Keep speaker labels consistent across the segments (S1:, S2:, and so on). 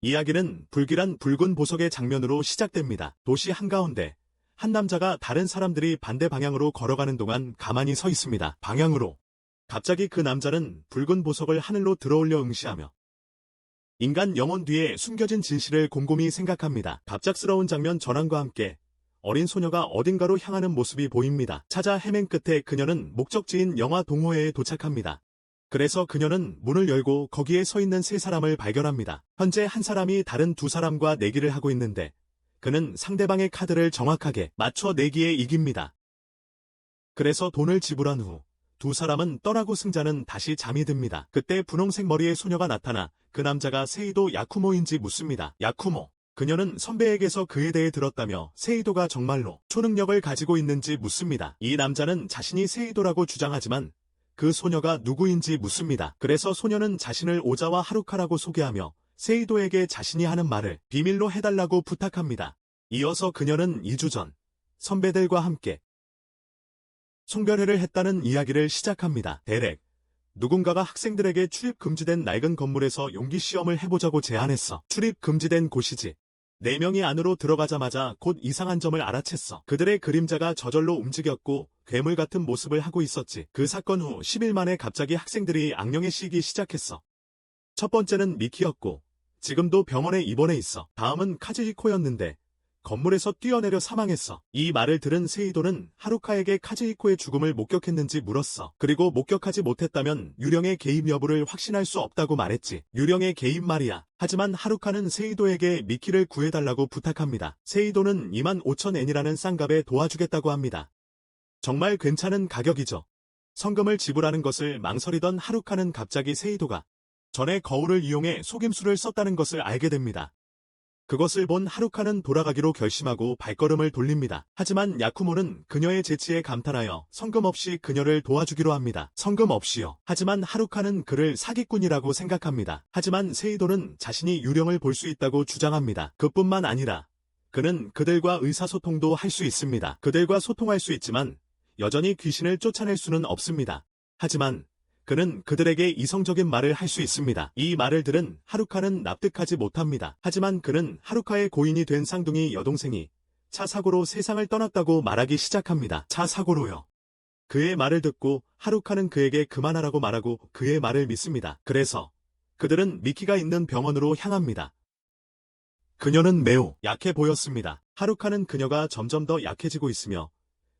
S1: 이야기는 불길한 붉은 보석의 장면으로 시작됩니다. 도시 한가운데 한 남자가 다른 사람들이 반대 방향으로 걸어가는 동안 가만히 서 있습니다. 방향으로. 갑자기 그 남자는 붉은 보석을 하늘로 들어올려 응시하며 인간 영혼 뒤에 숨겨진 진실을 곰곰이 생각합니다. 갑작스러운 장면 전환과 함께 어린 소녀가 어딘가로 향하는 모습이 보입니다. 찾아 헤맨 끝에 그녀는 목적지인 영화 동호회에 도착합니다. 그래서 그녀는 문을 열고 거기에 서 있는 세 사람을 발견합니다. 현재 한 사람이 다른 두 사람과 내기를 하고 있는데 그는 상대방의 카드를 정확하게 맞춰 내기에 이깁니다. 그래서 돈을 지불한 후 두 사람은 떠나고 승자는 다시 잠이 듭니다. 그때 분홍색 머리의 소녀가 나타나 그 남자가 세이도 야쿠모인지 묻습니다. 야쿠모. 그녀는 선배에게서 그에 대해 들었다며 세이도가 정말로 초능력을 가지고 있는지 묻습니다. 이 남자는 자신이 세이도라고 주장하지만 그 소녀가 누구인지 묻습니다. 그래서 소녀는 자신을 오자와 하루카라고 소개하며 세이도에게 자신이 하는 말을 비밀로 해달라고 부탁합니다. 이어서 그녀는 2주 전 선배들과 함께 송별회를 했다는 이야기를 시작합니다. 대렉. 누군가가 학생들에게 출입 금지된 낡은 건물에서 용기 시험을 해보자고 제안했어. 출입 금지된 곳이지. 4명이 안으로 들어가자마자 곧 이상한 점을 알아챘어. 그들의 그림자가 저절로 움직였고 괴물 같은 모습을 하고 있었지. 그 사건 후 10일 만에 갑자기 학생들이 악령에 씌기 시작했어. 첫 번째는 미키였고 지금도 병원에 입원해 있어. 다음은 카즈히코였는데 건물에서 뛰어내려 사망했어. 이 말을 들은 세이도는 하루카에게 카즈히코의 죽음을 목격했는지 물었어. 그리고 목격하지 못했다면 유령의 개입 여부를 확신할 수 없다고 말했지. 유령의 개입 말이야. 하지만 하루카는 세이도에게 미키를 구해달라고 부탁합니다. 세이도는 25,000엔이라는 싼값에 도와주겠다고 합니다. 정말 괜찮은 가격이죠. 성금을 지불하는 것을 망설이던 하루카는 갑자기 세이도가 전에 거울을 이용해 속임수를 썼다는 것을 알게 됩니다. 그것을 본 하루카는 돌아가기로 결심하고 발걸음을 돌립니다. 하지만 야쿠모는 그녀의 재치에 감탄하여 성금 없이 그녀를 도와주기로 합니다. 성금 없이요. 하지만 하루카는 그를 사기꾼이라고 생각합니다. 하지만 세이도는 자신이 유령을 볼 수 있다고 주장합니다. 그뿐만 아니라 그는 그들과 의사소통도 할 수 있습니다. 그들과 소통할 수 있지만 여전히 귀신을 쫓아낼 수는 없습니다. 하지만 그는 그들에게 이성적인 말을 할 수 있습니다. 이 말을 들은 하루카는 납득하지 못합니다. 하지만 그는 하루카의 고인이 된 쌍둥이 여동생이 차 사고로 세상을 떠났다고 말하기 시작합니다. 차 사고로요. 그의 말을 듣고 하루카는 그에게 그만하라고 말하고 그의 말을 믿습니다. 그래서 그들은 미키가 있는 병원으로 향합니다. 그녀는 매우 약해 보였습니다. 하루카는 그녀가 점점 더 약해지고 있으며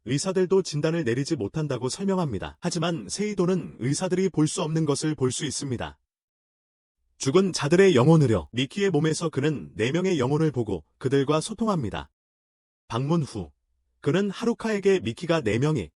S1: 의사들도 진단을 내리지 못한다고 설명합니다. 하지만 세이도는 의사들이 볼 수 없는 것을 볼 수 있습니다. 죽은 자들의 영혼으로 미키의 몸에서 그는 4명의 영혼을 보고 그들과 소통합니다. 방문 후 그는 하루카에게 미키가 4명이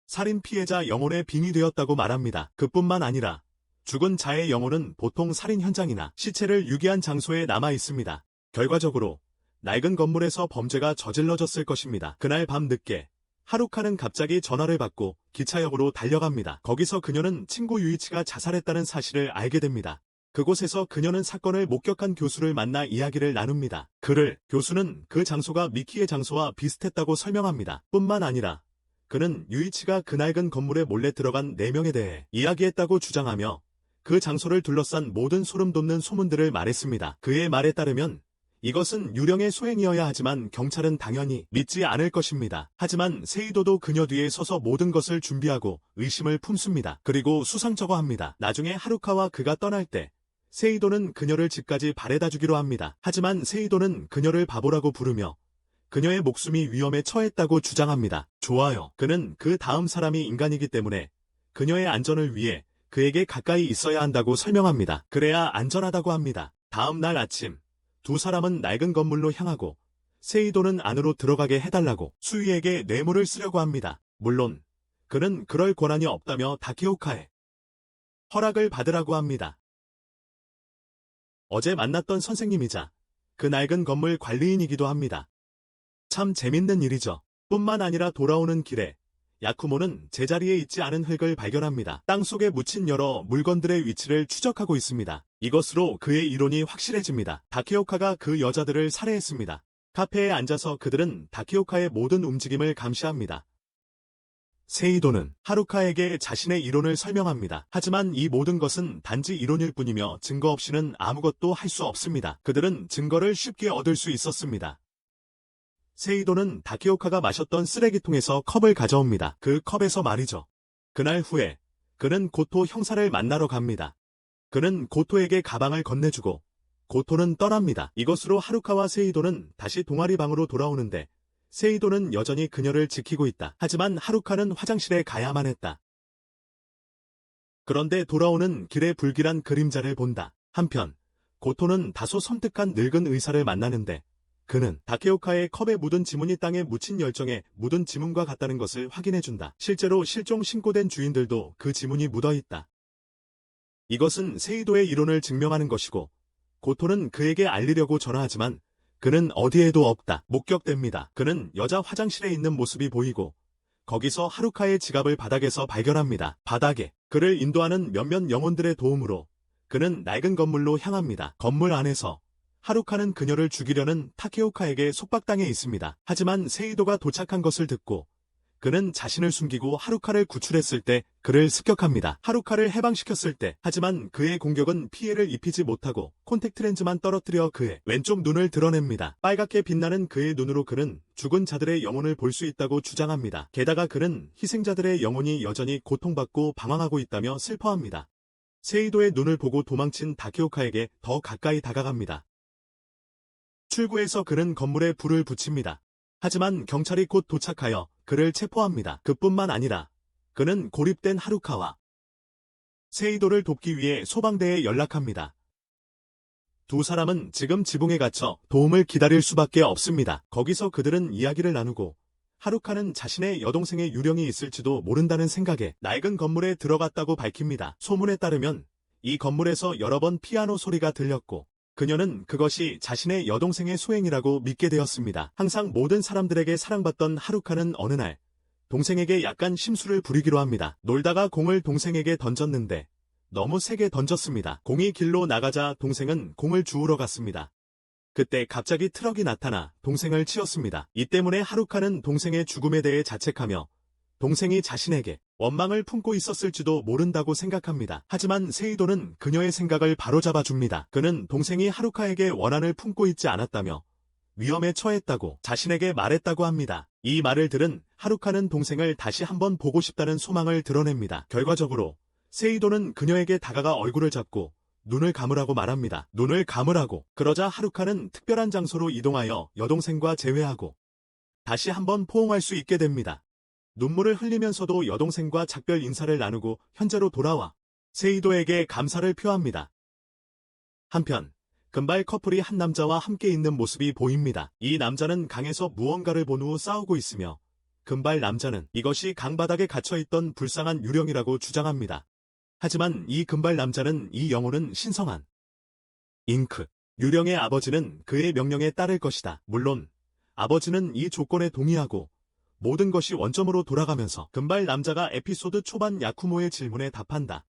S1: 살인 피해자 영혼의 빙이 되었다고 말합니다. 그뿐만 아니라 죽은 자의 영혼은 보통 살인 현장이나 시체를 유기한 장소에 남아 있습니다. 결과적으로 낡은 건물에서 범죄가 저질러졌을 것입니다. 그날 밤 늦게 하루카는 갑자기 전화를 받고 기차역으로 달려갑니다. 거기서 그녀는 친구 유이치가 자살했다는 사실을 알게 됩니다. 그곳에서 그녀는 사건을 목격한 교수를 만나 이야기를 나눕니다. 교수는 그 장소가 미키의 장소와 비슷했다고 설명합니다. 뿐만 아니라 그는 유이치가 그 낡은 건물에 몰래 들어간 4명에 대해 이야기했다고 주장하며 그 장소를 둘러싼 모든 소름 돋는 소문들을 말했습니다. 그의 말에 따르면 이것은 유령의 소행이어야 하지만 경찰은 당연히 믿지 않을 것입니다. 하지만 세이도도 그녀 뒤에 서서 모든 것을 준비하고 의심을 품습니다. 그리고 수상쩍어 합니다. 나중에 하루카와 그가 떠날 때 세이도는 그녀를 집까지 바래다 주기로 합니다. 하지만 세이도는 그녀를 바보라고 부르며 그녀의 목숨이 위험에 처했다고 주장합니다. 좋아요. 그는 그 다음 사람이 인간이기 때문에 그녀의 안전을 위해 그에게 가까이 있어야 한다고 설명합니다. 그래야 안전하다고 합니다. 다음 날 아침 두 사람은 낡은 건물로 향하고 세이도는 안으로 들어가게 해달라고 수위에게 뇌물을 쓰려고 합니다. 물론 그는 그럴 권한이 없다며 다케오카의 허락을 받으라고 합니다. 어제 만났던 선생님이자 그 낡은 건물 관리인이기도 합니다. 참 재밌는 일이죠. 뿐만 아니라 돌아오는 길에 야쿠모는 제자리에 있지 않은 흙을 발견합니다. 땅속에 묻힌 여러 물건들의 위치를 추적하고 있습니다. 이것으로 그의 이론이 확실해집니다. 다케오카가 그 여자들을 살해했습니다. 카페에 앉아서 그들은 다케오카의 모든 움직임을 감시합니다. 세이도는 하루카에게 자신의 이론을 설명합니다. 하지만 이 모든 것은 단지 이론일 뿐이며 증거 없이는 아무것도 할 수 없습니다. 그들은 증거를 쉽게 얻을 수 있었습니다. 세이도는 다케오카가 마셨던 쓰레기통에서 컵을 가져옵니다. 그 컵에서 말이죠. 그날 후에 그는 고토 형사를 만나러 갑니다. 그는 고토에게 가방을 건네주고 고토는 떠납니다. 이것으로 하루카와 세이도는 다시 동아리 방으로 돌아오는데 세이도는 여전히 그녀를 지키고 있다. 하지만 하루카는 화장실에 가야만 했다. 그런데 돌아오는 길에 불길한 그림자를 본다. 한편 고토는 다소 섬뜩한 늙은 의사를 만나는데 그는 다케오카의 컵에 묻은 지문이 땅에 묻힌 열정에 묻은 지문과 같다는 것을 확인해준다. 실제로 실종 신고된 주인들도 그 지문이 묻어있다. 이것은 세이도의 이론을 증명하는 것이고 고토는 그에게 알리려고 전화하지만 그는 어디에도 없다. 목격됩니다. 그는 여자 화장실에 있는 모습이 보이고 거기서 하루카의 지갑을 바닥에서 발견합니다. 바닥에 그를 인도하는 몇몇 영혼들의 도움으로 그는 낡은 건물로 향합니다. 건물 안에서 하루카는 그녀를 죽이려는 타케오카에게 속박당해 있습니다. 하지만 세이도가 도착한 것을 듣고 그는 자신을 숨기고 하루카를 구출했을 때 그를 습격합니다. 하루카를 해방시켰을 때 하지만 그의 공격은 피해를 입히지 못하고 콘택트 렌즈만 떨어뜨려 그의 왼쪽 눈을 드러냅니다. 빨갛게 빛나는 그의 눈으로 그는 죽은 자들의 영혼을 볼 수 있다고 주장합니다. 게다가 그는 희생자들의 영혼이 여전히 고통받고 방황하고 있다며 슬퍼합니다. 세이도의 눈을 보고 도망친 다케오카에게 더 가까이 다가갑니다. 출구에서 그는 건물에 불을 붙입니다. 하지만 경찰이 곧 도착하여 그를 체포합니다. 그뿐만 아니라 그는 고립된 하루카와 세이도를 돕기 위해 소방대에 연락합니다. 두 사람은 지금 지붕에 갇혀 도움을 기다릴 수밖에 없습니다. 거기서 그들은 이야기를 나누고 하루카는 자신의 여동생의 유령이 있을지도 모른다는 생각에 낡은 건물에 들어갔다고 밝힙니다. 소문에 따르면 이 건물에서 여러 번 피아노 소리가 들렸고 그녀는 그것이 자신의 여동생의 소행이라고 믿게 되었습니다. 항상 모든 사람들에게 사랑받던 하루카는 어느 날 동생에게 약간 심술을 부리기로 합니다. 놀다가 공을 동생에게 던졌는데 너무 세게 던졌습니다. 공이 길로 나가자 동생은 공을 주우러 갔습니다. 그때 갑자기 트럭이 나타나 동생을 치었습니다. 이 때문에 하루카는 동생의 죽음에 대해 자책하며 동생이 자신에게 원망을 품고 있었을지도 모른다고 생각합니다. 하지만 세이도는 그녀의 생각을 바로잡아줍니다. 그는 동생이 하루카에게 원한을 품고 있지 않았다며 위험에 처했다고 자신에게 말했다고 합니다. 이 말을 들은 하루카는 동생을 다시 한번 보고 싶다는 소망을 드러냅니다. 결과적으로 세이도는 그녀에게 다가가 얼굴을 잡고 눈을 감으라고 말합니다. 눈을 감으라고. 그러자 하루카는 특별한 장소로 이동하여 여동생과 재회하고 다시 한번 포옹할 수 있게 됩니다. 눈물을 흘리면서도 여동생과 작별 인사를 나누고 현재로 돌아와 세이도에게 감사를 표합니다. 한편 금발 커플이 한 남자와 함께 있는 모습이 보입니다. 이 남자는 강에서 무언가를 본 후 싸우고 있으며 금발 남자는 이것이 강바닥에 갇혀있던 불쌍한 유령이라고 주장합니다. 하지만 이 금발 남자는 이 영혼은 신성한 잉크. 유령의 아버지는 그의 명령에 따를 것이다. 물론 아버지는 이 조건에 동의하고 모든 것이 원점으로 돌아가면서 금발 남자가 에피소드 초반 야쿠모의 질문에 답한다.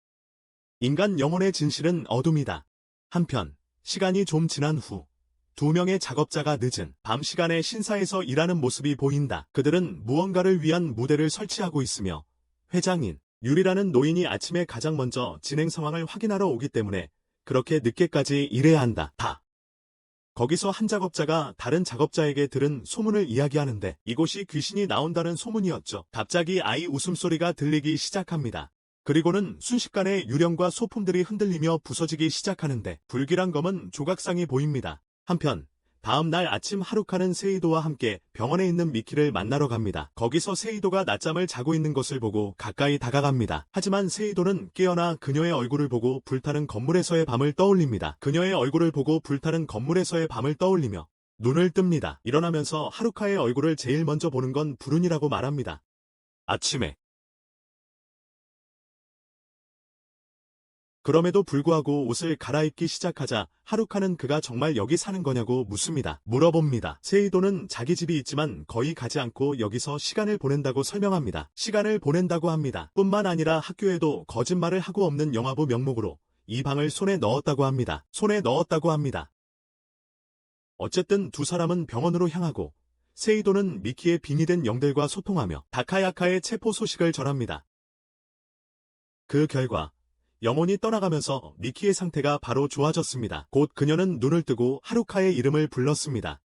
S1: 인간 영혼의 진실은 어둠이다. 한편 시간이 좀 지난 후 두 명의 작업자가 늦은 밤 시간에 신사에서 일하는 모습이 보인다. 그들은 무언가를 위한 무대를 설치하고 있으며 회장인 유리라는 노인이 아침에 가장 먼저 진행 상황을 확인하러 오기 때문에 그렇게 늦게까지 일해야 한다. 거기서 한 작업자가 다른 작업자에게 들은 소문을 이야기하는데 이곳이 귀신이 나온다는 소문이었죠. 갑자기 아이 웃음소리가 들리기 시작합니다. 그리고는 순식간에 유령과 소품들이 흔들리며 부서지기 시작하는데 불길한 검은 조각상이 보입니다. 한편 다음 날 아침 하루카는 세이도와 함께 병원에 있는 미키를 만나러 갑니다. 거기서 세이도가 낮잠을 자고 있는 것을 보고 가까이 다가갑니다. 하지만 세이도는 깨어나 그녀의 얼굴을 보고 불타는 건물에서의 밤을 떠올립니다. 그녀의 얼굴을 보고 불타는 건물에서의 밤을 떠올리며 눈을 뜹니다. 일어나면서 하루카의 얼굴을 제일 먼저 보는 건 불운이라고 말합니다. 아침에 그럼에도 불구하고 옷을 갈아입기 시작하자 하루카는 그가 정말 여기 사는 거냐고 묻습니다. 물어봅니다. 세이도는 자기 집이 있지만 거의 가지 않고 여기서 시간을 보낸다고 설명합니다. 시간을 보낸다고 합니다. 뿐만 아니라 학교에도 거짓말을 하고 없는 영화부 명목으로 이 방을 손에 넣었다고 합니다. 손에 넣었다고 합니다. 어쨌든 두 사람은 병원으로 향하고 세이도는 미키의 빙의된 영들과 소통하며 다카야카의 체포 소식을 전합니다. 그 결과 영혼이 떠나가면서 미키의 상태가 바로 좋아졌습니다. 곧 그녀는 눈을 뜨고 하루카의 이름을 불렀습니다.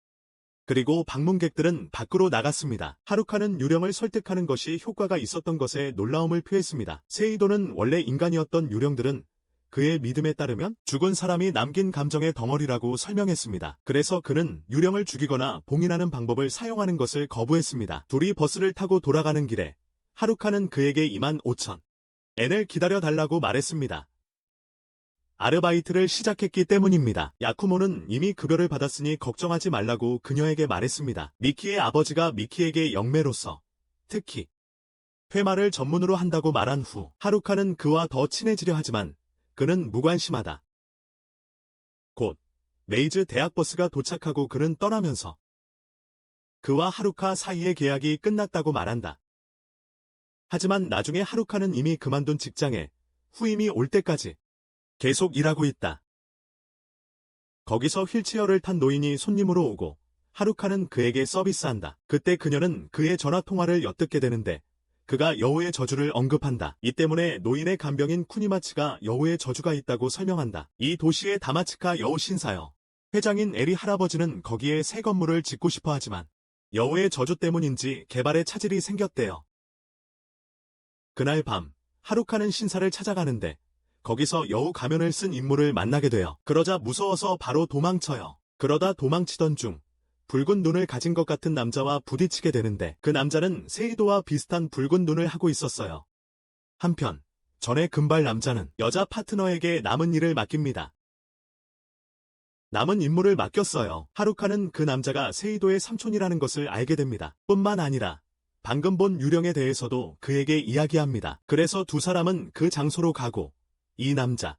S1: 그리고 방문객들은 밖으로 나갔습니다. 하루카는 유령을 설득하는 것이 효과가 있었던 것에 놀라움을 표했습니다. 세이도는 원래 인간이었던 유령들은 그의 믿음에 따르면 죽은 사람이 남긴 감정의 덩어리라고 설명했습니다. 그래서 그는 유령을 죽이거나 봉인하는 방법을 사용하는 것을 거부했습니다. 둘이 버스를 타고 돌아가는 길에 하루카는 그에게 25,000엔을 기다려달라고 말했습니다. 아르바이트를 시작했기 때문입니다. 야쿠모는 이미 급여를 받았으니 걱정하지 말라고 그녀에게 말했습니다. 미키의 아버지가 미키에게 영매로서 특히 회마를 전문으로 한다고 말한 후 하루카는 그와 더 친해지려 하지만 그는 무관심하다. 곧 메이즈 대학버스가 도착하고 그는 떠나면서 그와 하루카 사이의 계약이 끝났다고 말한다. 하지만 나중에 하루카는 이미 그만둔 직장에 후임이 올 때까지 계속 일하고 있다. 거기서 휠체어를 탄 노인이 손님으로 오고 하루카는 그에게 서비스한다. 그때 그녀는 그의 전화통화를 엿듣게 되는데 그가 여우의 저주를 언급한다. 이 때문에 노인의 간병인 쿠니마츠가 여우의 저주가 있다고 설명한다. 이 도시의 다마츠카 여우 신사여. 회장인 에리 할아버지는 거기에 새 건물을 짓고 싶어 하지만 여우의 저주 때문인지 개발에 차질이 생겼대요. 그날 밤 하루카는 신사를 찾아가는데 거기서 여우 가면을 쓴 인물을 만나게 돼요. 그러자 무서워서 바로 도망쳐요. 그러다 도망치던 중 붉은 눈을 가진 것 같은 남자와 부딪히게 되는데 그 남자는 세이도와 비슷한 붉은 눈을 하고 있었어요. 한편 전에 금발 남자는 여자 파트너에게 남은 일을 맡깁니다. 남은 임무를 맡겼어요. 하루카는 그 남자가 세이도의 삼촌이라는 것을 알게 됩니다. 뿐만 아니라 방금 본 유령에 대해서도 그에게 이야기합니다. 그래서 두 사람은 그 장소로 가고 이 남자,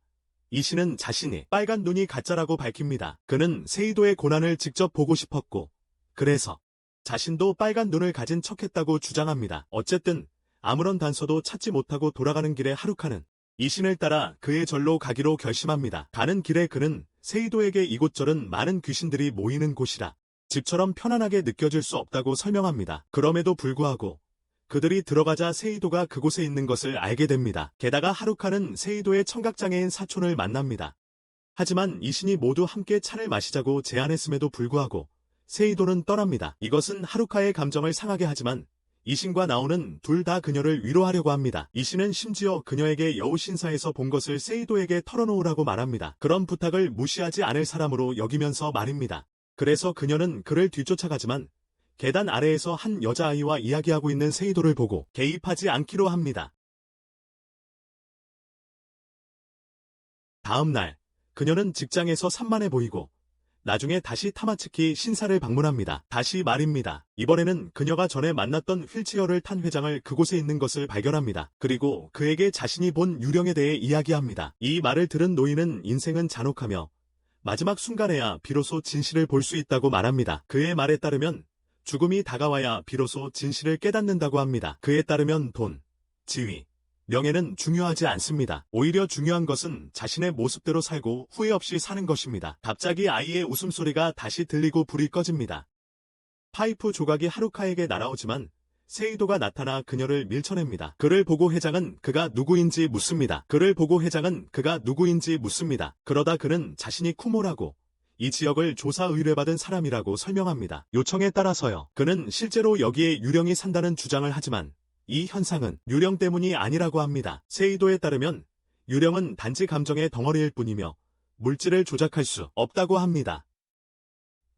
S1: 이 씨는 자신이 빨간 눈이 가짜라고 밝힙니다. 그는 세이도의 고난을 직접 보고 싶었고 그래서 자신도 빨간 눈을 가진 척했다고 주장합니다. 어쨌든 아무런 단서도 찾지 못하고 돌아가는 길에 하루카는 이 신을 따라 그의 절로 가기로 결심합니다. 가는 길에 그는 세이도에게 이곳저런 많은 귀신들이 모이는 곳이라 집처럼 편안하게 느껴질 수 없다고 설명합니다. 그럼에도 불구하고 그들이 들어가자 세이도가 그곳에 있는 것을 알게 됩니다. 게다가 하루카는 세이도의 청각장애인 사촌을 만납니다. 하지만 이 신이 모두 함께 차를 마시자고 제안했음에도 불구하고 세이도는 떠납니다. 이것은 하루카의 감정을 상하게 하지만 이 신과 나오는 둘 다 그녀를 위로하려고 합니다. 이 신은 심지어 그녀에게 여우신사에서 본 것을 세이도에게 털어놓으라고 말합니다. 그런 부탁을 무시하지 않을 사람으로 여기면서 말입니다. 그래서 그녀는 그를 뒤쫓아가지만 계단 아래에서 한 여자아이와 이야기하고 있는 세이도를 보고 개입하지 않기로 합니다. 다음 날 그녀는 직장에서 산만해 보이고 나중에 다시 타마츠키 신사를 방문합니다. 다시 말입니다. 이번에는 그녀가 전에 만났던 휠체어를 탄 회장을 그곳에 있는 것을 발견합니다. 그리고 그에게 자신이 본 유령에 대해 이야기합니다. 이 말을 들은 노인은 인생은 잔혹하며 마지막 순간에야 비로소 진실을 볼 수 있다고 말합니다. 그의 말에 따르면 죽음이 다가와야 비로소 진실을 깨닫는다고 합니다. 그에 따르면 돈, 지위, 명예는 중요하지 않습니다. 오히려 중요한 것은 자신의 모습대로 살고 후회 없이 사는 것입니다. 갑자기 아이의 웃음소리가 다시 들리고 불이 꺼집니다. 파이프 조각이 하루카에게 날아오지만 세이도가 나타나 그녀를 밀쳐냅니다. 그를 보고 회장은 그가 누구인지 묻습니다. 그러다 그는 자신이 쿠모라고 이 지역을 조사 의뢰받은 사람이라고 설명합니다. 요청에 따라서요. 그는 실제로 여기에 유령이 산다는 주장을 하지만 이 현상은 유령 때문이 아니라고 합니다. 세이도에 따르면 유령은 단지 감정의 덩어리일 뿐이며 물질을 조작할 수 없다고 합니다.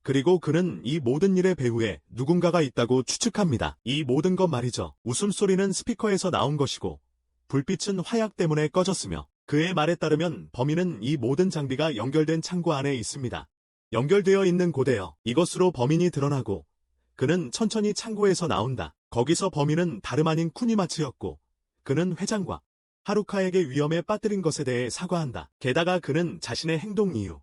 S1: 그리고 그는 이 모든 일의 배후에 누군가가 있다고 추측합니다. 이 모든 것 말이죠. 웃음소리는 스피커에서 나온 것이고 불빛은 화약 때문에 꺼졌으며 그의 말에 따르면 범인은 이 모든 장비가 연결된 창고 안에 있습니다. 연결되어 있는 곳에요. 이것으로 범인이 드러나고 그는 천천히 창고에서 나온다. 거기서 범인은 다름 아닌 쿠니마츠였고 그는 회장과 하루카에게 위험에 빠뜨린 것에 대해 사과한다. 게다가 그는 자신의 행동 이유,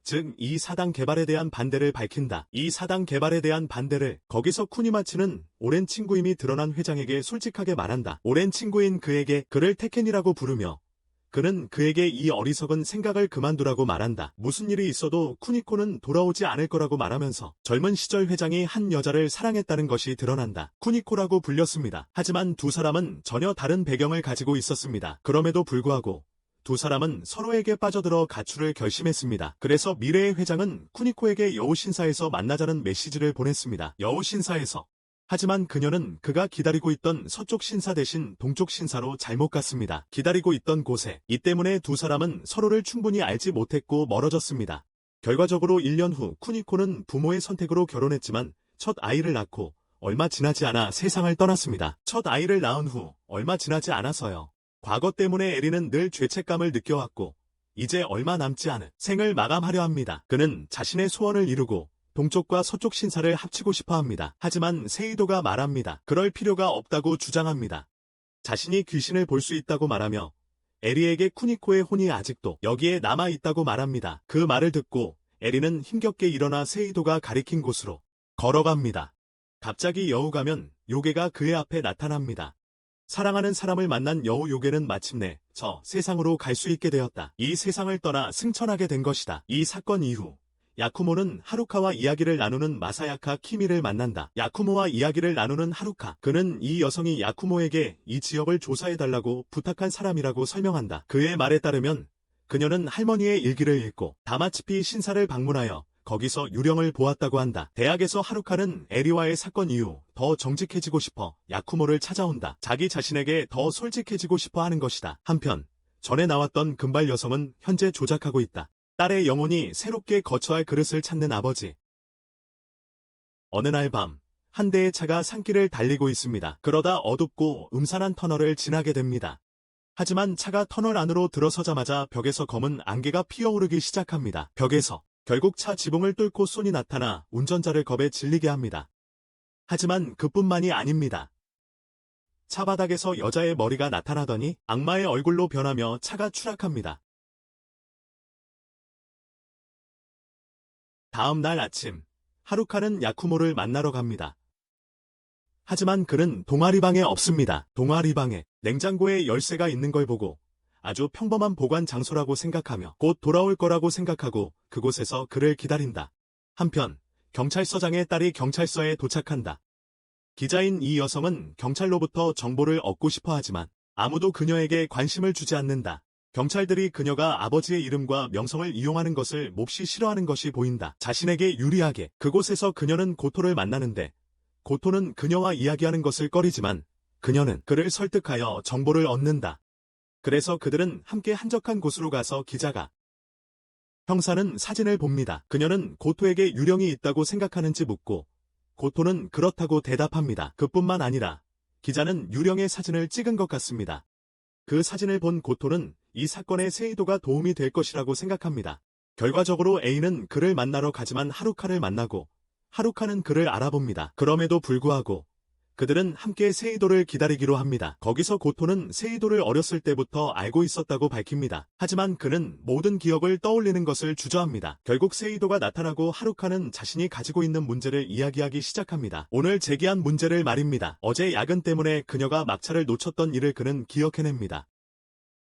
S1: 즉 이 사당 개발에 대한 반대를 밝힌다. 이 사당 개발에 대한 반대를 거기서 쿠니마츠는 오랜 친구임이 드러난 회장에게 솔직하게 말한다. 오랜 친구인 그에게 그를 테켄이라고 부르며 그는 그에게 이 어리석은 생각을 그만두라고 말한다. 무슨 일이 있어도 쿠니코는 돌아오지 않을 거라고 말하면서 젊은 시절 회장이 한 여자를 사랑했다는 것이 드러난다. 쿠니코라고 불렸습니다. 하지만 두 사람은 전혀 다른 배경을 가지고 있었습니다. 그럼에도 불구하고 두 사람은 서로에게 빠져들어 가출을 결심했습니다. 그래서 미래의 회장은 쿠니코에게 여우신사에서 만나자는 메시지를 보냈습니다. 여우신사에서. 하지만 그녀는 그가 기다리고 있던 서쪽 신사 대신 동쪽 신사로 잘못 갔습니다. 기다리고 있던 곳에. 이 때문에 두 사람은 서로를 충분히 알지 못했고 멀어졌습니다. 결과적으로 1년 후 쿠니코는 부모의 선택으로 결혼했지만 첫 아이를 낳고 얼마 지나지 않아 세상을 떠났습니다. 첫 아이를 낳은 후 얼마 지나지 않아서요. 과거 때문에 에리는 늘 죄책감을 느껴왔고 이제 얼마 남지 않은 생을 마감하려 합니다. 그는 자신의 소원을 이루고 동쪽과 서쪽 신사를 합치고 싶어 합니다. 하지만 세이도가 말합니다. 그럴 필요가 없다고 주장합니다. 자신이 귀신을 볼 수 있다고 말하며 에리에게 쿠니코의 혼이 아직도 여기에 남아있다고 말합니다. 그 말을 듣고 에리는 힘겹게 일어나 세이도가 가리킨 곳으로 걸어갑니다. 갑자기 여우 가면 요괴가 그의 앞에 나타납니다. 사랑하는 사람을 만난 여우 요괴는 마침내 저 세상으로 갈 수 있게 되었다. 이 세상을 떠나 승천하게 된 것이다. 이 사건 이후 야쿠모는 하루카와 이야기를 나누는 마사야카 키미를 만난다. 야쿠모와 이야기를 나누는 하루카. 그는 이 여성이 야쿠모에게 이 지역을 조사해달라고 부탁한 사람이라고 설명한다. 그의 말에 따르면 그녀는 할머니의 일기를 읽고 다마치피 신사를 방문하여 거기서 유령을 보았다고 한다. 대학에서 하루카는 에리와의 사건 이후 더 정직해지고 싶어 야쿠모를 찾아온다. 자기 자신에게 더 솔직해지고 싶어 하는 것이다. 한편 전에 나왔던 금발 여성은 현재 조작하고 있다. 딸의 영혼이 새롭게 거처할 그릇을 찾는 아버지. 어느 날 밤, 한 대의 차가 산길을 달리고 있습니다. 그러다 어둡고 음산한 터널을 지나게 됩니다. 하지만 차가 터널 안으로 들어서자마자 벽에서 검은 안개가 피어오르기 시작합니다. 벽에서 결국 차 지붕을 뚫고 손이 나타나 운전자를 겁에 질리게 합니다. 하지만 그뿐만이 아닙니다. 차 바닥에서 여자의 머리가 나타나더니 악마의 얼굴로 변하며 차가 추락합니다. 다음 날 아침, 하루카는 야쿠모를 만나러 갑니다. 하지만 그는 동아리방에 없습니다. 동아리방에 냉장고에 열쇠가 있는 걸 보고 아주 평범한 보관 장소라고 생각하며 곧 돌아올 거라고 생각하고 그곳에서 그를 기다린다. 한편 경찰서장의 딸이 경찰서에 도착한다. 기자인 이 여성은 경찰로부터 정보를 얻고 싶어 하지만 아무도 그녀에게 관심을 주지 않는다. 경찰들이 그녀가 아버지의 이름과 명성을 이용하는 것을 몹시 싫어하는 것이 보인다. 자신에게 유리하게 그곳에서 그녀는 고토를 만나는데 고토는 그녀와 이야기하는 것을 꺼리지만 그녀는 그를 설득하여 정보를 얻는다. 그래서 그들은 함께 한적한 곳으로 가서 기자가 형사는 사진을 봅니다. 그녀는 고토에게 유령이 있다고 생각하는지 묻고 고토는 그렇다고 대답합니다. 그뿐만 아니라 기자는 유령의 사진을 찍은 것 같습니다. 그 사진을 본 고토는 이 사건에 세이도가 도움이 될 것이라고 생각합니다. 결과적으로 A는 그를 만나러 가지만 하루카를 만나고 하루카는 그를 알아봅니다. 그럼에도 불구하고 그들은 함께 세이도를 기다리기로 합니다. 거기서 고토는 세이도를 어렸을 때부터 알고 있었다고 밝힙니다. 하지만 그는 모든 기억을 떠올리는 것을 주저합니다. 결국 세이도가 나타나고 하루카는 자신이 가지고 있는 문제를 이야기하기 시작합니다. 오늘 제기한 문제를 말입니다. 어제 야근 때문에 그녀가 막차를 놓쳤던 일을 그는 기억해냅니다.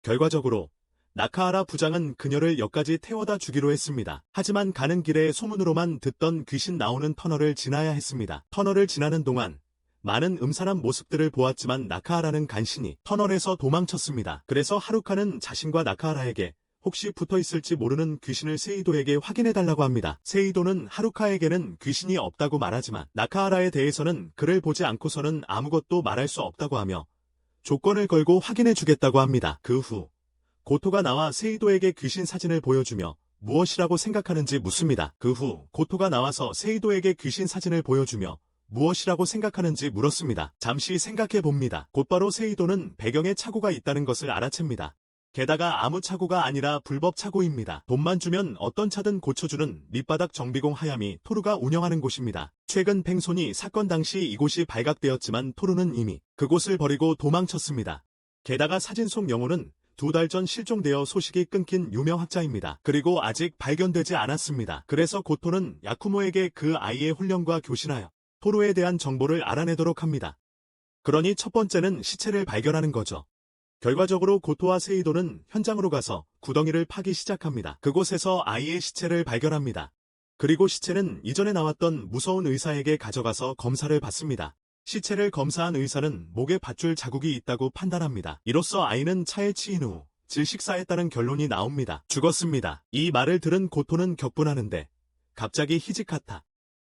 S1: 결과적으로 나카하라 부장은 그녀를 역까지 태워다 주기로 했습니다. 하지만 가는 길에 소문으로만 듣던 귀신 나오는 터널을 지나야 했습니다. 터널을 지나는 동안 많은 음산한 모습들을 보았지만 나카하라는 간신히 터널에서 도망쳤습니다. 그래서 하루카는 자신과 나카하라에게 혹시 붙어있을지 모르는 귀신을 세이도에게 확인해달라고 합니다. 세이도는 하루카에게는 귀신이 없다고 말하지만 나카하라에 대해서는 그를 보지 않고서는 아무것도 말할 수 없다고 하며 조건을 걸고 확인해주겠다고 합니다. 그 후 고토가 나와 세이도에게 귀신 사진을 보여주며 무엇이라고 생각하는지 묻습니다. 그 후 고토가 나와서 세이도에게 귀신 사진을 보여주며 무엇이라고 생각하는지 물었습니다. 잠시 생각해봅니다. 곧바로 세이도는 배경에 착오가 있다는 것을 알아챕니다. 게다가 아무 착오가 아니라 불법 착오입니다. 돈만 주면 어떤 차든 고쳐주는 밑바닥 정비공 하야미 토루가 운영하는 곳입니다. 최근 팽손이 사건 당시 이곳이 발각되었지만 토루는 이미 그곳을 버리고 도망쳤습니다. 게다가 사진 속 영혼은 2달 전 실종되어 소식이 끊긴 유명 학자입니다. 그리고 아직 발견되지 않았습니다. 그래서 고토는 야쿠모에게 그 아이의 훈련과 교신하여 토루에 대한 정보를 알아내도록 합니다. 그러니 첫 번째는 시체를 발견하는 거죠. 결과적으로 고토와 세이도는 현장으로 가서 구덩이를 파기 시작합니다. 그곳에서 아이의 시체를 발견합니다. 그리고 시체는 이전에 나왔던 무서운 의사에게 가져가서 검사를 받습니다. 시체를 검사한 의사는 목에 밧줄 자국이 있다고 판단합니다. 이로써 아이는 차에 치인 후 질식사했다는 결론이 나옵니다. 죽었습니다. 이 말을 들은 고토는 격분하는데 갑자기 히지카타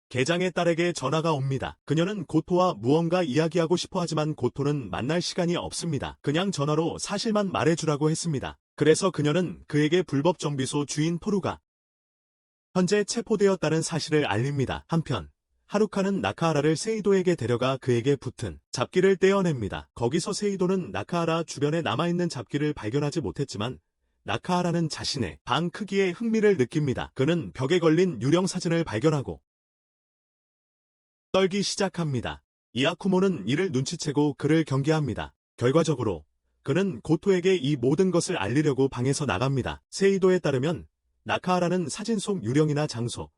S1: 계장의 딸에게 전화가 옵니다. 그녀는 고토와 무언가 이야기하고 싶어 하지만 고토는 만날 시간이 없습니다. 그냥 전화로 사실만 말해주라고 했습니다. 그래서 그녀는 그에게 불법 정비소 주인 토루가 현재 체포되었다는 사실을 알립니다. 한편 하루카는 나카하라를 세이도에게 데려가 그에게 붙은 잡기를 떼어냅니다. 거기서 세이도는 나카하라 주변에 남아있는 잡기를 발견하지 못했지만 나카하라는 자신의 방 크기에 흥미를 느낍니다. 그는 벽에 걸린 유령 사진을 발견하고 떨기 시작합니다. 이아쿠모는 이를 눈치채고 그를 경계합니다. 결과적으로 그는 고토에게 이 모든 것을 알리려고 방에서 나갑니다. 세이도에 따르면 나카하라는 사진 속 유령이나 장소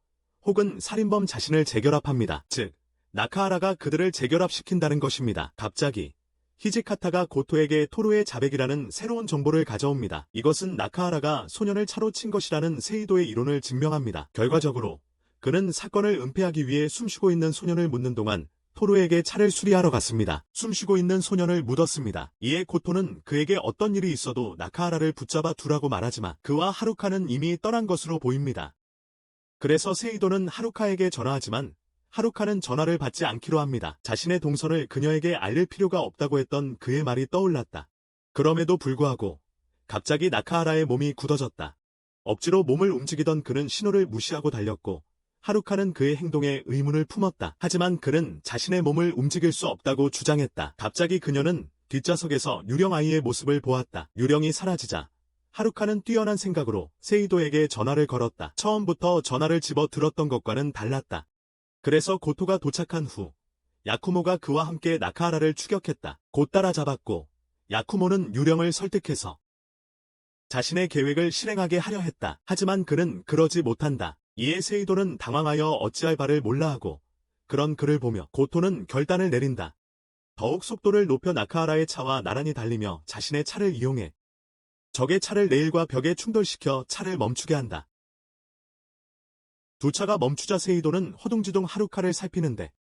S1: 혹은 살인범 자신을 재결합합니다. 즉, 나카하라가 그들을 재결합시킨다는 것입니다. 갑자기 히지카타가 고토에게 토루의 자백이라는 새로운 정보를 가져옵니다. 이것은 나카하라가 소년을 차로 친 것이라는 세이도의 이론을 증명합니다. 결과적으로 그는 사건을 은폐하기 위해 숨쉬고 있는 소년을 묻는 동안 토루에게 차를 수리하러 갔습니다. 숨쉬고 있는 소년을 묻었습니다. 이에 고토는 그에게 어떤 일이 있어도 나카하라를 붙잡아 두라고 말하지만 그와 하루카는 이미 떠난 것으로 보입니다. 그래서 세이도는 하루카에게 전화하지만 하루카는 전화를 받지 않기로 합니다. 자신의 동선을 그녀에게 알릴 필요가 없다고 했던 그의 말이 떠올랐다. 그럼에도 불구하고 갑자기 나카하라의 몸이 굳어졌다. 억지로 몸을 움직이던 그는 신호를 무시하고 달렸고 하루카는 그의 행동에 의문을 품었다. 하지만 그는 자신의 몸을 움직일 수 없다고 주장했다. 갑자기 그녀는 뒷좌석에서 유령 아이의 모습을 보았다. 유령이 사라지자 하루카는 뛰어난 생각으로 세이도에게 전화를 걸었다. 처음부터 전화를 집어 들었던 것과는 달랐다. 그래서 고토가 도착한 후 야쿠모가 그와 함께 나카하라를 추격했다. 곧 따라잡았고 야쿠모는 유령을 설득해서 자신의 계획을 실행하게 하려 했다. 하지만 그는 그러지 못한다. 이에 세이도는 당황하여 어찌할 바를 몰라하고 그런 그를 보며 고토는 결단을 내린다. 더욱 속도를 높여 나카하라의 차와 나란히 달리며 자신의 차를 이용해 적의 차를 레일과 벽에 충돌시켜 차를 멈추게 한다. 두 차가 멈추자 세이도는 허둥지둥 하루카를 살피는데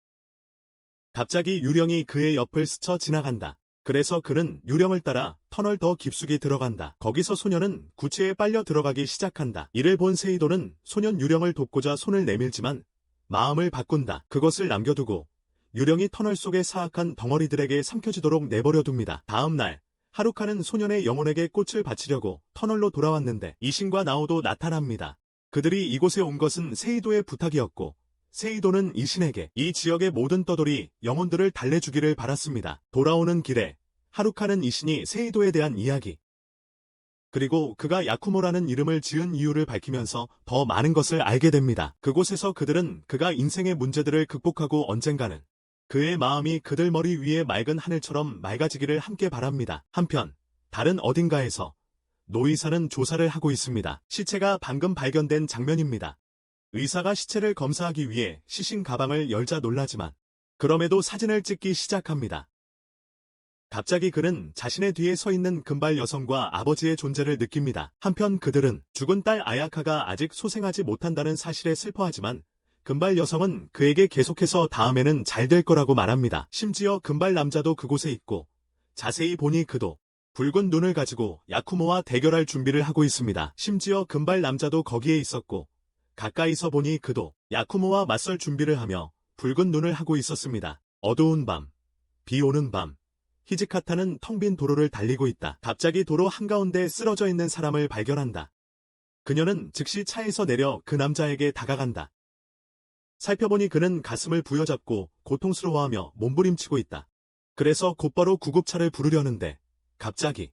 S1: 갑자기 유령이 그의 옆을 스쳐 지나간다. 그래서 그는 유령을 따라 터널 더 깊숙이 들어간다. 거기서 소년은 구체에 빨려 들어가기 시작한다. 이를 본 세이도는 소년 유령을 돕고자 손을 내밀지만 마음을 바꾼다. 그것을 남겨두고 유령이 터널 속의 사악한 덩어리들에게 삼켜지도록 내버려둡니다. 다음 날 하루카는 소년의 영혼에게 꽃을 바치려고 터널로 돌아왔는데 이신과 나오도 나타납니다. 그들이 이곳에 온 것은 세이도의 부탁이었고 세이도는 이신에게 이 지역의 모든 떠돌이 영혼들을 달래주기를 바랐습니다. 돌아오는 길에 하루카는 이신이 세이도에 대한 이야기 그리고 그가 야쿠모라는 이름을 지은 이유를 밝히면서 더 많은 것을 알게 됩니다. 그곳에서 그들은 그가 인생의 문제들을 극복하고 언젠가는 그의 마음이 그들 머리 위에 맑은 하늘처럼 맑아지기를 함께 바랍니다. 한편 다른 어딘가에서 노의사는 조사를 하고 있습니다. 시체가 방금 발견된 장면입니다. 의사가 시체를 검사하기 위해 시신 가방을 열자 놀라지만 그럼에도 사진을 찍기 시작합니다. 갑자기 그는 자신의 뒤에 서 있는 금발 여성과 아버지의 존재를 느낍니다. 한편 그들은 죽은 딸 아야카가 아직 소생하지 못한다는 사실에 슬퍼하지만 금발 여성은 그에게 계속해서 다음에는 잘 될 거라고 말합니다. 심지어 금발 남자도 그곳에 있고 자세히 보니 그도 붉은 눈을 가지고 야쿠모와 대결할 준비를 하고 있습니다. 심지어 금발 남자도 거기에 있었고 가까이서 보니 그도 야쿠모와 맞설 준비를 하며 붉은 눈을 하고 있었습니다. 어두운 밤, 비 오는 밤, 히지카타는 텅 빈 도로를 달리고 있다. 갑자기 도로 한가운데 쓰러져 있는 사람을 발견한다. 그녀는 즉시 차에서 내려 그 남자에게 다가간다. 살펴보니 그는 가슴을 부여잡고 고통스러워하며 몸부림치고 있다. 그래서 곧바로 구급차를 부르려는데 갑자기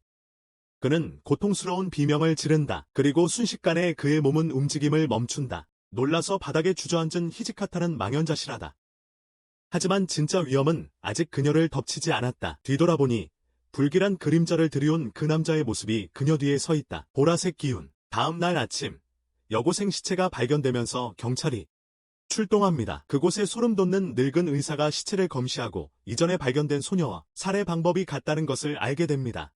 S1: 그는 고통스러운 비명을 지른다. 그리고 순식간에 그의 몸은 움직임을 멈춘다. 놀라서 바닥에 주저앉은 히지카타는 망연자실하다. 하지만 진짜 위험은 아직 그녀를 덮치지 않았다. 뒤돌아보니 불길한 그림자를 들이온 그 남자의 모습이 그녀 뒤에 서 있다. 보라색 기운. 다음 날 아침 여고생 시체가 발견되면서 경찰이 출동합니다. 그곳에 소름 돋는 늙은 의사가 시체를 검시하고 이전에 발견된 소녀와 살해 방법이 같다는 것을 알게 됩니다.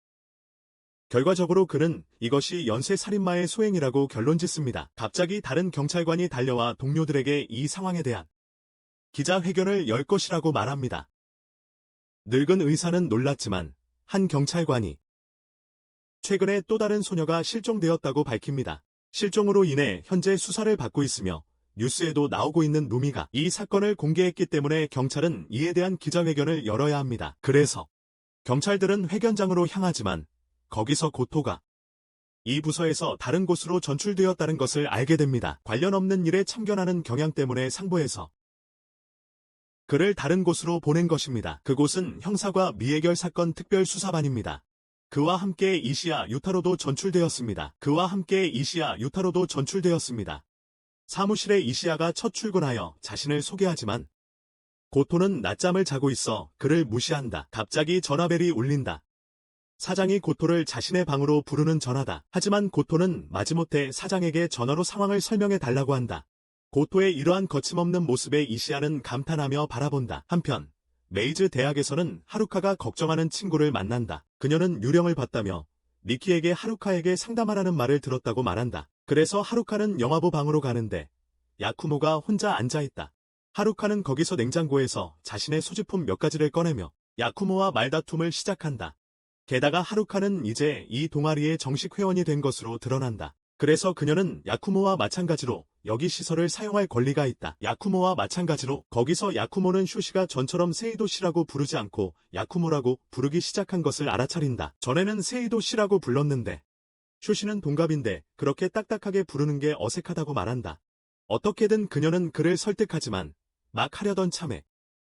S1: 결과적으로 그는 이것이 연쇄살인마의 소행이라고 결론짓습니다. 갑자기 다른 경찰관이 달려와 동료들에게 이 상황에 대한 기자회견을 열 것이라고 말합니다. 늙은 의사는 놀랐지만 한 경찰관이 최근에 또 다른 소녀가 실종되었다고 밝힙니다. 실종으로 인해 현재 수사를 받고 있으며 뉴스에도 나오고 있는 루미가 이 사건을 공개했기 때문에 경찰은 이에 대한 기자회견을 열어야 합니다. 그래서 경찰들은 회견장으로 향하지만 거기서 고토가 이 부서에서 다른 곳으로 전출되었다는 것을 알게 됩니다. 관련 없는 일에 참견하는 경향 때문에 상부에서 그를 다른 곳으로 보낸 것입니다. 그곳은 형사과 미해결 사건 특별수사반입니다. 그와 함께 이시야 유타로도 전출되었습니다. 사무실에 이시야가 첫 출근하여 자신을 소개하지만 고토는 낮잠을 자고 있어 그를 무시한다. 갑자기 전화벨이 울린다. 사장이 고토를 자신의 방으로 부르는 전화다. 하지만 고토는 마지못해 사장에게 전화로 상황을 설명해 달라고 한다. 고토의 이러한 거침없는 모습에 이시야는 감탄하며 바라본다. 한편 메이즈 대학에서는 하루카가 걱정하는 친구를 만난다. 그녀는 유령을 봤다며 미키에게 하루카에게 상담하라는 말을 들었다고 말한다. 그래서 하루카는 영화부 방으로 가는데 야쿠모가 혼자 앉아있다. 하루카는 거기서 냉장고에서 자신의 소지품 몇 가지를 꺼내며 야쿠모와 말다툼을 시작한다. 게다가 하루카는 이제 이 동아리의 정식 회원이 된 것으로 드러난다. 그래서 그녀는 야쿠모와 마찬가지로 여기 시설을 사용할 권리가 있다. 야쿠모와 마찬가지로 거기서 야쿠모는 쇼시가 전처럼 세이도 씨라고 부르지 않고 야쿠모라고 부르기 시작한 것을 알아차린다. 전에는 세이도 씨라고 불렀는데 쇼시는 동갑인데 그렇게 딱딱하게 부르는 게 어색하다고 말한다. 어떻게든 그녀는 그를 설득하지만 막 하려던 참에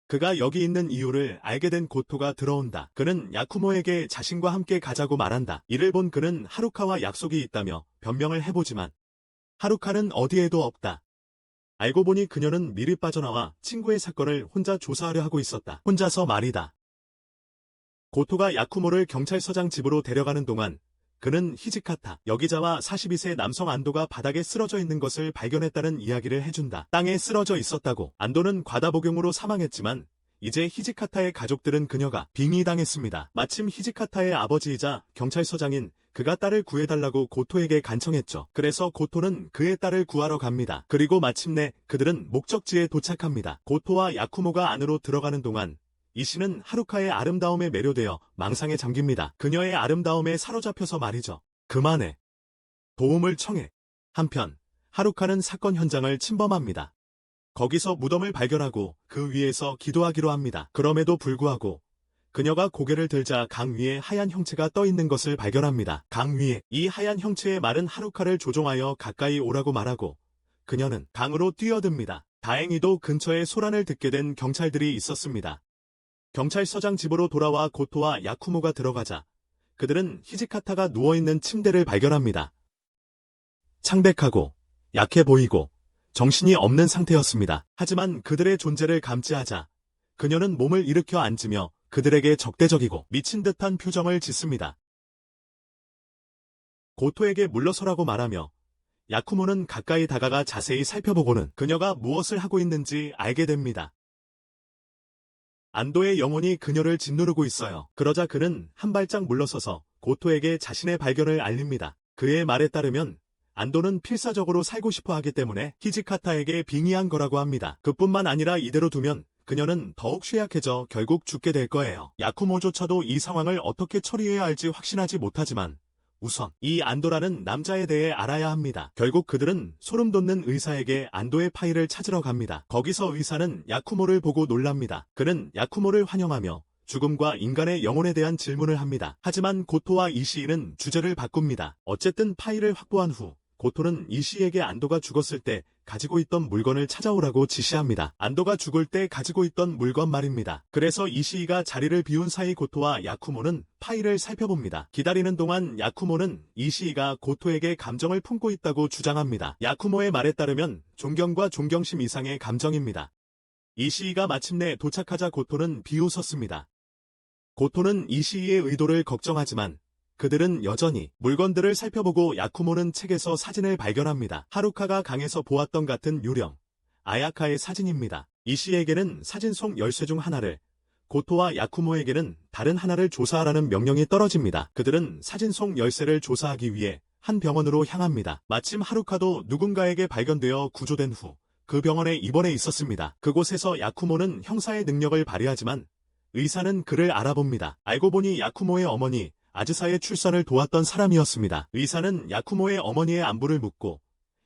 S1: 그가 여기 있는 이유를 알게 된 고토가 들어온다. 그는 야쿠모에게 자신과 함께 가자고 말한다. 이를 본 그는 하루카와 약속이 있다며 변명을 해보지만 하루카는 어디에도 없다. 알고 보니 그녀는 미리 빠져나와 친구의 사건을 혼자 조사하려 하고 있었다. 혼자서 말이다. 고토가 야쿠모를 경찰서장 집으로 데려가는 동안 그는 히지카타, 여기자와 42세 남성 안도가 바닥에 쓰러져 있는 것을 발견했다는 이야기를 해준다. 땅에 쓰러져 있었다고. 안도는 과다복용으로 사망했지만 이제 히지카타의 가족들은 그녀가 빙의당했습니다. 마침 히지카타의 아버지이자 경찰서장인 그가 딸을 구해달라고 고토에게 간청했죠. 그래서 고토는 그의 딸을 구하러 갑니다. 그리고 마침내 그들은 목적지에 도착합니다. 고토와 야쿠모가 안으로 들어가는 동안 이씨는 하루카의 아름다움에 매료되어 망상에 잠깁니다. 그녀의 아름다움에 사로잡혀서 말이죠. 그만해. 도움을 청해. 한편 하루카는 사건 현장을 침범합니다. 거기서 무덤을 발견하고 그 위에서 기도하기로 합니다. 그럼에도 불구하고 그녀가 고개를 들자 강 위에 하얀 형체가 떠 있는 것을 발견합니다. 강 위에 이 하얀 형체의 말은 하루카를 조종하여 가까이 오라고 말하고 그녀는 강으로 뛰어듭니다. 다행히도 근처에 소란을 듣게 된 경찰들이 있었습니다. 경찰서장 집으로 돌아와 고토와 야쿠모가 들어가자 그들은 히지카타가 누워있는 침대를 발견합니다. 창백하고 약해 보이고 정신이 없는 상태였습니다. 하지만 그들의 존재를 감지하자 그녀는 몸을 일으켜 앉으며 그들에게 적대적이고 미친 듯한 표정을 짓습니다. 고토에게 물러서라고 말하며 야쿠모는 가까이 다가가 자세히 살펴보고는 그녀가 무엇을 하고 있는지 알게 됩니다. 안도의 영혼이 그녀를 짓누르고 있어요. 그러자 그는 한 발짝 물러서서 고토에게 자신의 발견을 알립니다. 그의 말에 따르면 안도는 필사적으로 살고 싶어 하기 때문에 히지카타에게 빙의한 거라고 합니다. 그뿐만 아니라 이대로 두면 그녀는 더욱 쇠약해져 결국 죽게 될 거예요. 야쿠모조차도 이 상황을 어떻게 처리해야 할지 확신하지 못하지만 우선 이 안도라는 남자에 대해 알아야 합니다. 결국 그들은 소름 돋는 의사에게 안도의 파일을 찾으러 갑니다. 거기서 의사는 야쿠모를 보고 놀랍니다. 그는 야쿠모를 환영하며 죽음과 인간의 영혼에 대한 질문을 합니다. 하지만 고토와 이시이는 주제를 바꿉니다. 어쨌든 파일을 확보한 후 고토는 이시에게 안도가 죽었을 때 가지고 있던 물건을 찾아오라고 지시합니다. 안도가 죽을 때 가지고 있던 물건 말입니다. 그래서 이시이가 자리를 비운 사이 고토와 야쿠모는 파일을 살펴봅니다. 기다리는 동안 야쿠모는 이시이가 고토에게 감정을 품고 있다고 주장합니다. 야쿠모의 말에 따르면 존경과 존경심 이상의 감정입니다. 이시이가 마침내 도착하자 고토는 비웃었습니다. 고토는 이시이의 의도를 걱정하지만 그들은 여전히 물건들을 살펴보고 야쿠모는 책에서 사진을 발견합니다. 하루카가 강에서 보았던 같은 유령, 아야카의 사진입니다. 이시에게는 사진 속 열쇠 중 하나를 고토와 야쿠모에게는 다른 하나를 조사하라는 명령이 떨어집니다. 그들은 사진 속 열쇠를 조사하기 위해 한 병원으로 향합니다. 마침 하루카도 누군가에게 발견되어 구조된 후 그 병원에 입원해 있었습니다. 그곳에서 야쿠모는 형사의 능력을 발휘하지만 의사는 그를 알아봅니다. 알고 보니 야쿠모의 어머니 아즈사의 출산을 도왔던 사람이었습니다. 의사는 야쿠모의 어머니의 안부를 묻고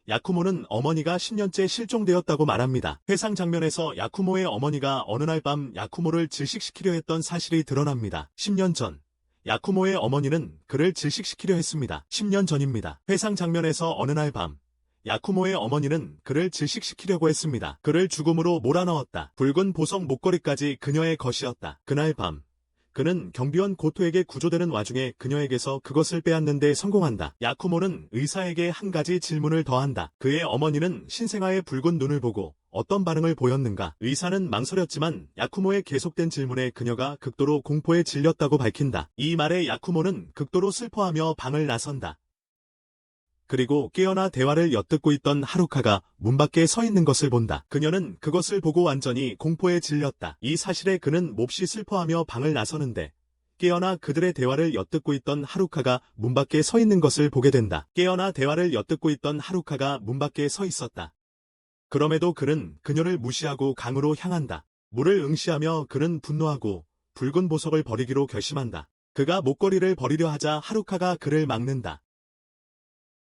S1: 야쿠모는 어머니가 10년째 실종되었다고 말합니다. 회상 장면에서 야쿠모의 어머니가 어느 날 밤 야쿠모를 질식시키려 했던 사실이 드러납니다. 10년 전 야쿠모의 어머니는 그를 질식시키려 했습니다. 10년 전입니다. 회상 장면에서 어느 날 밤 야쿠모의 어머니는 그를 질식시키려고 했습니다. 그를 죽음으로 몰아넣었다. 붉은 보석 목걸이까지 그녀의 것이었다. 그날 밤 그는 경비원 고토에게 구조되는 와중에 그녀에게서 그것을 빼앗는 데 성공한다. 야쿠모는 의사에게 한 가지 질문을 더한다. 그의 어머니는 신생아의 붉은 눈을 보고 어떤 반응을 보였는가? 의사는 망설였지만 야쿠모의 계속된 질문에 그녀가 극도로 공포에 질렸다고 밝힌다. 이 말에 야쿠모는 극도로 슬퍼하며 방을 나선다. 그리고 깨어나 대화를 엿듣고 있던 하루카가 문 밖에 서 있는 것을 본다. 그녀는 그것을 보고 완전히 공포에 질렸다. 이 사실에 그는 몹시 슬퍼하며 방을 나서는데 깨어나 그들의 대화를 엿듣고 있던 하루카가 문 밖에 서 있는 것을 보게 된다. 깨어나 대화를 엿듣고 있던 하루카가 문 밖에 서 있었다. 그럼에도 그는 그녀를 무시하고 강으로 향한다. 물을 응시하며 그는 분노하고 붉은 보석을 버리기로 결심한다. 그가 목걸이를 버리려 하자 하루카가 그를 막는다.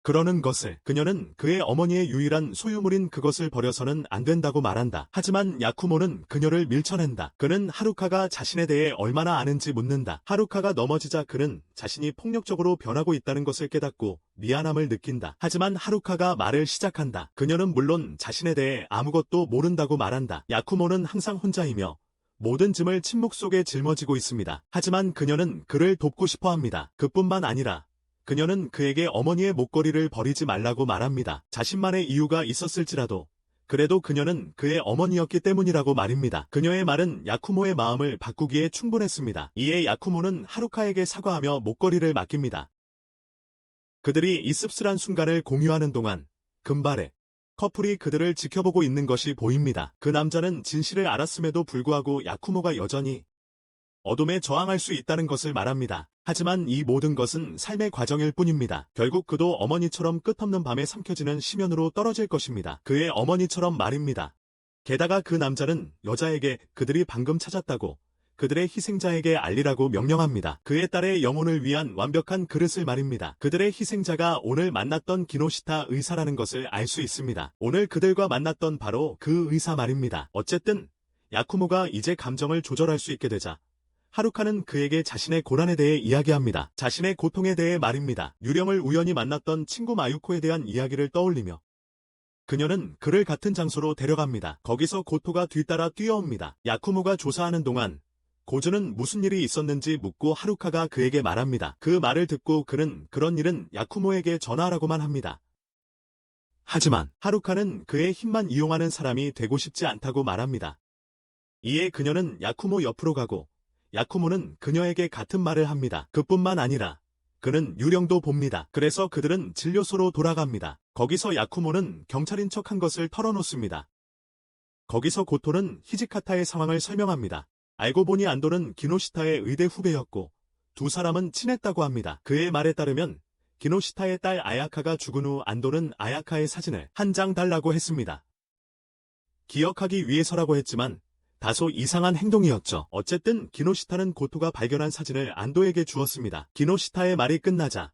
S1: 그러는 것을 그녀는 그의 어머니의 유일한 소유물인 그것을 버려서는 안 된다고 말한다. 하지만 야쿠모는 그녀를 밀쳐낸다. 그는 하루카가 자신에 대해 얼마나 아는지 묻는다. 하루카가 넘어지자 그는 자신이 폭력적으로 변하고 있다는 것을 깨닫고 미안함을 느낀다. 하지만 하루카가 말을 시작한다. 그녀는 물론 자신에 대해 아무것도 모른다고 말한다. 야쿠모는 항상 혼자이며 모든 짐을 침묵 속에 짊어지고 있습니다. 하지만 그녀는 그를 돕고 싶어 합니다. 그뿐만 아니라 그녀는 그에게 어머니의 목걸이를 버리지 말라고 말합니다. 자신만의 이유가 있었을지라도 그래도 그녀는 그의 어머니였기 때문이라고 말입니다. 그녀의 말은 야쿠모의 마음을 바꾸기에 충분했습니다. 이에 야쿠모는 하루카에게 사과하며 목걸이를 맡깁니다. 그들이 이 씁쓸한 순간을 공유하는 동안 금발의 커플이 그들을 지켜보고 있는 것이 보입니다. 그 남자는 진실을 알았음에도 불구하고 야쿠모가 여전히 어둠에 저항할 수 있다는 것을 말합니다. 하지만 이 모든 것은 삶의 과정일 뿐입니다. 결국 그도 어머니처럼 끝없는 밤에 삼켜지는 심연으로 떨어질 것입니다. 그의 어머니처럼 말입니다. 게다가 그 남자는 여자에게 그들이 방금 찾았다고 그들의 희생자에게 알리라고 명령합니다. 그의 딸의 영혼을 위한 완벽한 그릇을 말입니다. 그들의 희생자가 오늘 만났던 기노시타 의사라는 것을 알 수 있습니다. 오늘 그들과 만났던 바로 그 의사 말입니다. 어쨌든 야쿠모가 이제 감정을 조절할 수 있게 되자 하루카는 그에게 자신의 고난에 대해 이야기합니다. 자신의 고통에 대해 말입니다. 유령을 우연히 만났던 친구 마유코에 대한 이야기를 떠올리며 그녀는 그를 같은 장소로 데려갑니다. 거기서 고토가 뒤따라 뛰어옵니다. 야쿠모가 조사하는 동안 고조는 무슨 일이 있었는지 묻고 하루카가 그에게 말합니다. 그 말을 듣고 그는 그런 일은 야쿠모에게 전하라고만 합니다. 하지만 하루카는 그의 힘만 이용하는 사람이 되고 싶지 않다고 말합니다. 이에 그녀는 야쿠모 옆으로 가고 야쿠모는 그녀에게 같은 말을 합니다. 그뿐만 아니라 그는 유령도 봅니다. 그래서 그들은 진료소로 돌아갑니다. 거기서 야쿠모는 경찰인 척한 것을 털어놓습니다. 거기서 고토는 히지카타의 상황을 설명합니다. 알고 보니 안도는 기노시타의 의대 후배였고 두 사람은 친했다고 합니다. 그의 말에 따르면 기노시타의 딸 아야카가 죽은 후 안도는 아야카의 사진을 한 장 달라고 했습니다. 기억하기 위해서라고 했지만 다소 이상한 행동이었죠. 어쨌든 기노시타는 고토가 발견한 사진을 안도에게 주었습니다. 기노시타의 말이 끝나자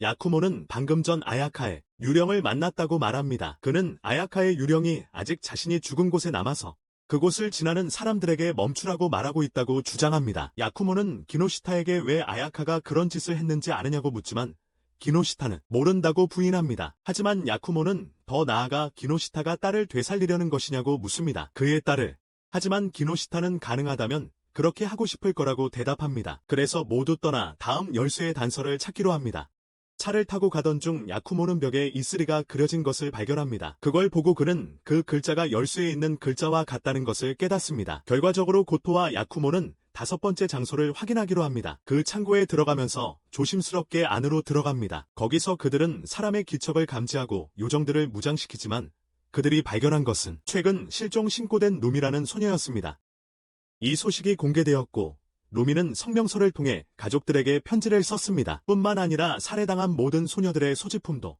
S1: 야쿠모는 방금 전 아야카의 유령을 만났다고 말합니다. 그는 아야카의 유령이 아직 자신이 죽은 곳에 남아서 그곳을 지나는 사람들에게 멈추라고 말하고 있다고 주장합니다. 야쿠모는 기노시타에게 왜 아야카가 그런 짓을 했는지 아느냐고 묻지만 기노시타는 모른다고 부인합니다. 하지만 야쿠모는 더 나아가 기노시타가 딸을 되살리려는 것이냐고 묻습니다. 그의 딸을. 하지만 기노시타는 가능하다면 그렇게 하고 싶을 거라고 대답합니다. 그래서 모두 떠나 다음 열쇠의 단서를 찾기로 합니다. 차를 타고 가던 중 야쿠모는 벽에 이슬이가 그려진 것을 발견합니다. 그걸 보고 그는 그 글자가 열쇠에 있는 글자와 같다는 것을 깨닫습니다. 결과적으로 고토와 야쿠모는 5번째 장소를 확인하기로 합니다. 그 창고에 들어가면서 조심스럽게 안으로 들어갑니다. 거기서 그들은 사람의 기척을 감지하고 요정들을 무장시키지만 그들이 발견한 것은 최근 실종 신고된 룸이라는 소녀였습니다. 이 소식이 공개되었고 루미는 성명서를 통해 가족들에게 편지를 썼습니다. 뿐만 아니라 살해당한 모든 소녀들의 소지품도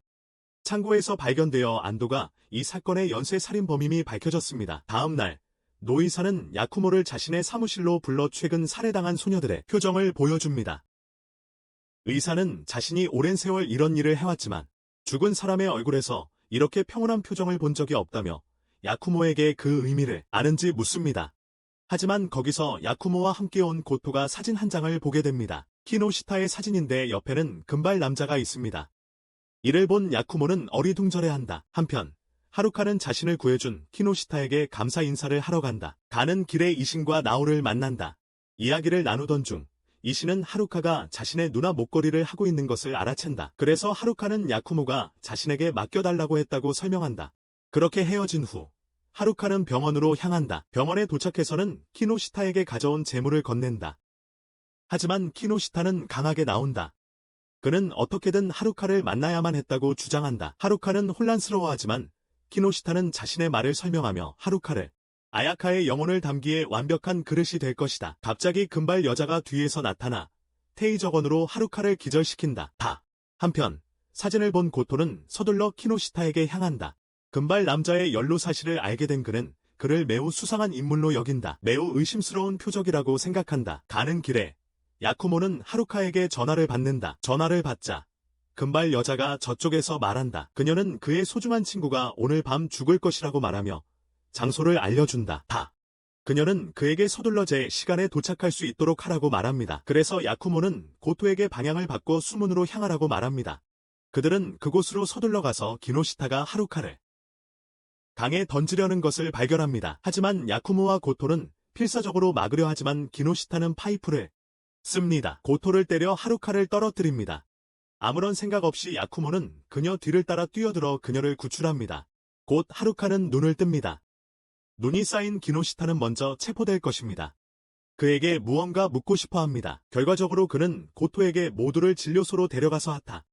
S1: 창고에서 발견되어 안도가 이 사건의 연쇄 살인범임이 밝혀졌습니다. 다음 날 노 의사는 야쿠모를 자신의 사무실로 불러 최근 살해당한 소녀들의 표정을 보여줍니다. 의사는 자신이 오랜 세월 이런 일을 해왔지만 죽은 사람의 얼굴에서 이렇게 평온한 표정을 본 적이 없다며 야쿠모에게 그 의미를 아는지 묻습니다. 하지만 거기서 야쿠모와 함께 온 고토가 사진 한 장을 보게 됩니다. 키노시타의 사진인데 옆에는 금발 남자가 있습니다. 이를 본 야쿠모는 어리둥절해한다. 한편 하루카는 자신을 구해준 키노시타에게 감사 인사를 하러 간다. 가는 길에 이신과 나오를 만난다. 이야기를 나누던 중 이신은 하루카가 자신의 누나 목걸이를 하고 있는 것을 알아챈다. 그래서 하루카는 야쿠모가 자신에게 맡겨달라고 했다고 설명한다. 그렇게 헤어진 후 하루카는 병원으로 향한다. 병원에 도착해서는 키노시타에게 가져온 재물을 건넨다. 하지만 키노시타는 강하게 나온다. 그는 어떻게든 하루카를 만나야만 했다고 주장한다. 하루카는 혼란스러워하지만 키노시타는 자신의 말을 설명하며 하루카를 아야카의 영혼을 담기에 완벽한 그릇이 될 것이다. 갑자기 금발 여자가 뒤에서 나타나 테이저건으로 하루카를 기절시킨다. 한편 사진을 본 고토는 서둘러 키노시타에게 향한다. 금발 남자의 연루 사실을 알게 된 그는 그를 매우 수상한 인물로 여긴다. 매우 의심스러운 표적이라고 생각한다. 가는 길에 야쿠모는 하루카에게 전화를 받는다. 전화를 받자 금발 여자가 저쪽에서 말한다. 그녀는 그의 소중한 친구가 오늘 밤 죽을 것이라고 말하며 장소를 알려준다. 그녀는 그에게 서둘러 제 시간에 도착할 수 있도록 하라고 말합니다. 그래서 야쿠모는 고토에게 방향을 바꿔 수문으로 향하라고 말합니다. 그들은 그곳으로 서둘러 가서 키노시타가 하루카를 강에 던지려는 것을 발견합니다. 하지만 야쿠모와 고토는 필사적으로 막으려 하지만 키노시타는 파이프를 씁니다. 고토를 때려 하루카를 떨어뜨립니다. 아무런 생각 없이 야쿠모는 그녀 뒤를 따라 뛰어들어 그녀를 구출합니다. 곧 하루카는 눈을 뜹니다. 눈이 쌓인 키노시타는 먼저 체포될 것입니다. 그에게 무언가 묻고 싶어 합니다. 결과적으로 그는 고토에게 모두를 진료소로 데려가서 하타.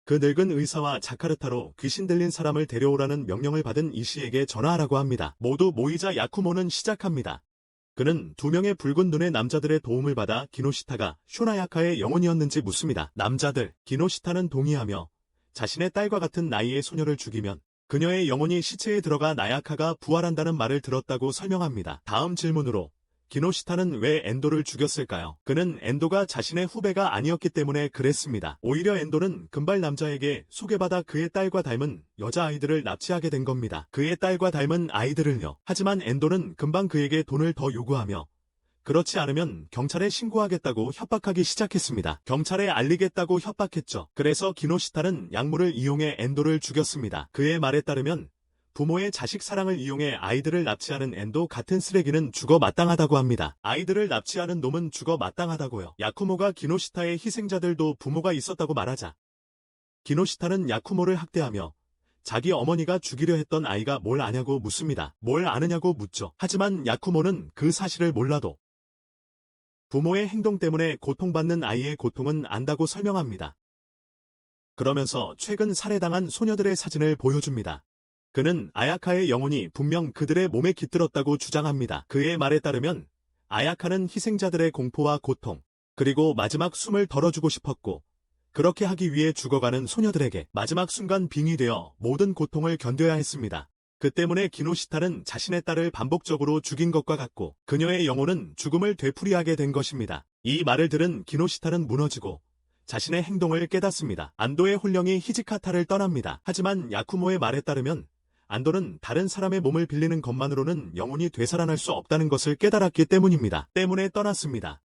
S1: 그 늙은 의사와 자카르타로 귀신 들린 사람을 데려오라는 명령을 받은 이씨에게 전화하라고 합니다. 모두 모이자 야쿠모는 시작합니다. 그는 두 명의 붉은 눈의 남자들의 도움을 받아 키노시타가 쇼나야카의 영혼이었는지 묻습니다. 남자들, 키노시타는 동의하며 자신의 딸과 같은 나이의 소녀를 죽이면 그녀의 영혼이 시체에 들어가 나야카가 부활한다는 말을 들었다고 설명합니다. 다음 질문으로 키노시타는 왜 엔도를 죽였을까요? 그는 엔도가 자신의 후배가 아니었기 때문에 그랬습니다. 오히려 엔도는 금발 남자에게 소개받아 그의 딸과 닮은 여자아이들을 납치하게 된 겁니다. 그의 딸과 닮은 아이들을요. 하지만 엔도는 금방 그에게 돈을 더 요구하며 그렇지 않으면 경찰에 신고하겠다고 협박하기 시작했습니다. 경찰에 알리겠다고 협박했죠. 그래서 키노시타는 약물을 이용해 엔도를 죽였습니다. 그의 말에 따르면 부모의 자식 사랑을 이용해 아이들을 납치하는 엔도 같은 쓰레기는 죽어 마땅하다고 합니다. 아이들을 납치하는 놈은 죽어 마땅하다고요. 야쿠모가 키노시타의 희생자들도 부모가 있었다고 말하자 키노시타는 야쿠모를 학대하며 자기 어머니가 죽이려 했던 아이가 뭘 아냐고 묻습니다. 뭘 아느냐고 묻죠. 하지만 야쿠모는 그 사실을 몰라도 부모의 행동 때문에 고통받는 아이의 고통은 안다고 설명합니다. 그러면서 최근 살해당한 소녀들의 사진을 보여줍니다. 그는 아야카의 영혼이 분명 그들의 몸에 깃들었다고 주장합니다. 그의 말에 따르면 아야카는 희생자들의 공포와 고통, 그리고 마지막 숨을 덜어주고 싶었고 그렇게 하기 위해 죽어가는 소녀들에게 마지막 순간 빙이 되어 모든 고통을 견뎌야 했습니다. 그 때문에 키노시타는 자신의 딸을 반복적으로 죽인 것과 같고 그녀의 영혼은 죽음을 되풀이하게 된 것입니다. 이 말을 들은 키노시타는 무너지고 자신의 행동을 깨닫습니다. 안도의 혼령이 히지카타를 떠납니다. 하지만 야쿠모의 말에 따르면 안도는 다른 사람의 몸을 빌리는 것만으로는 영혼이 되살아날 수 없다는 것을 깨달았기 때문입니다. 때문에 떠났습니다.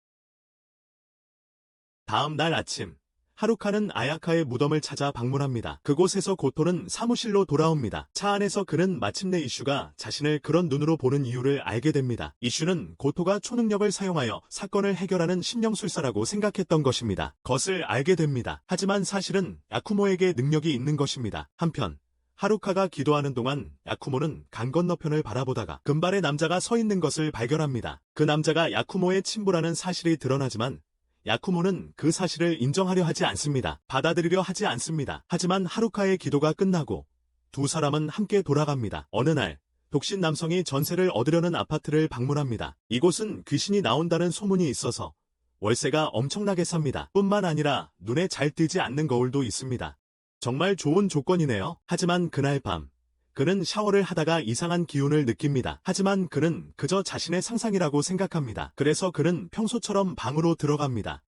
S1: 다음 날 아침 하루카는 아야카의 무덤을 찾아 방문합니다. 그곳에서 고토는 사무실로 돌아옵니다. 차 안에서 그는 마침내 이슈가 자신을 그런 눈으로 보는 이유를 알게 됩니다. 이슈는 고토가 초능력을 사용하여 사건을 해결하는 신령술사라고 생각했던 것입니다. 것을 알게 됩니다. 하지만 사실은 야쿠모에게 능력이 있는 것입니다. 한편 하루카가 기도하는 동안 야쿠모는 강 건너편을 바라보다가 금발의 남자가 서 있는 것을 발견합니다. 그 남자가 야쿠모의 친부라는 사실이 드러나지만 야쿠모는 그 사실을 인정하려 하지 않습니다. 받아들이려 하지 않습니다. 하지만 하루카의 기도가 끝나고 두 사람은 함께 돌아갑니다. 어느 날 독신 남성이 전세를 얻으려는 아파트를 방문합니다. 이곳은 귀신이 나온다는 소문이 있어서 월세가 엄청나게 삽니다. 뿐만 아니라 눈에 잘 띄지 않는 거울도 있습니다. 정말 좋은 조건이네요. 하지만 그날 밤 그는 샤워를 하다가 이상한 기운을 느낍니다. 하지만 그는 그저 자신의 상상이라고 생각합니다. 그래서 그는 평소처럼 방으로 들어갑니다.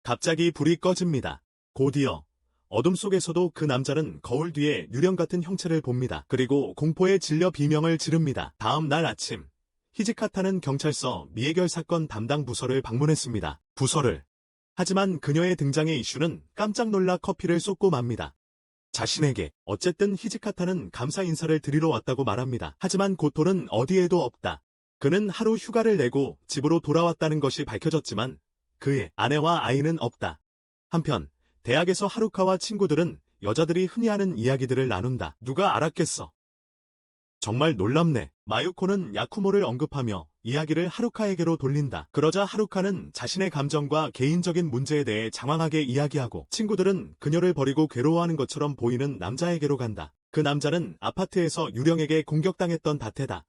S1: 갑자기 불이 꺼집니다. 곧이어 어둠 속에서도 그 남자는 거울 뒤에 유령 같은 형체를 봅니다. 그리고 공포에 질려 비명을 지릅니다. 다음 날 아침 히지카타는 경찰서 미해결 사건 담당 부서를 방문했습니다. 하지만 그녀의 등장의 이슈는 깜짝 놀라 커피를 쏟고 맙니다. 자신에게 어쨌든 히지카타는 감사 인사를 드리러 왔다고 말합니다. 하지만 고토는 어디에도 없다. 그는 하루 휴가를 내고 집으로 돌아왔다는 것이 밝혀졌지만 그의 아내와 아이는 없다. 한편 대학에서 하루카와 친구들은 여자들이 흔히 하는 이야기들을 나눈다. 누가 알았겠어. 정말 놀랍네. 마유코는 야쿠모를 언급하며 이야기를 하루카에게로 돌린다. 그러자 하루카는 자신의 감정과 개인적인 문제에 대해 장황하게 이야기하고 친구들은 그녀를 버리고 괴로워하는 것처럼 보이는 남자에게로 간다. 그 남자는 아파트에서 유령에게 공격당했던 다테다.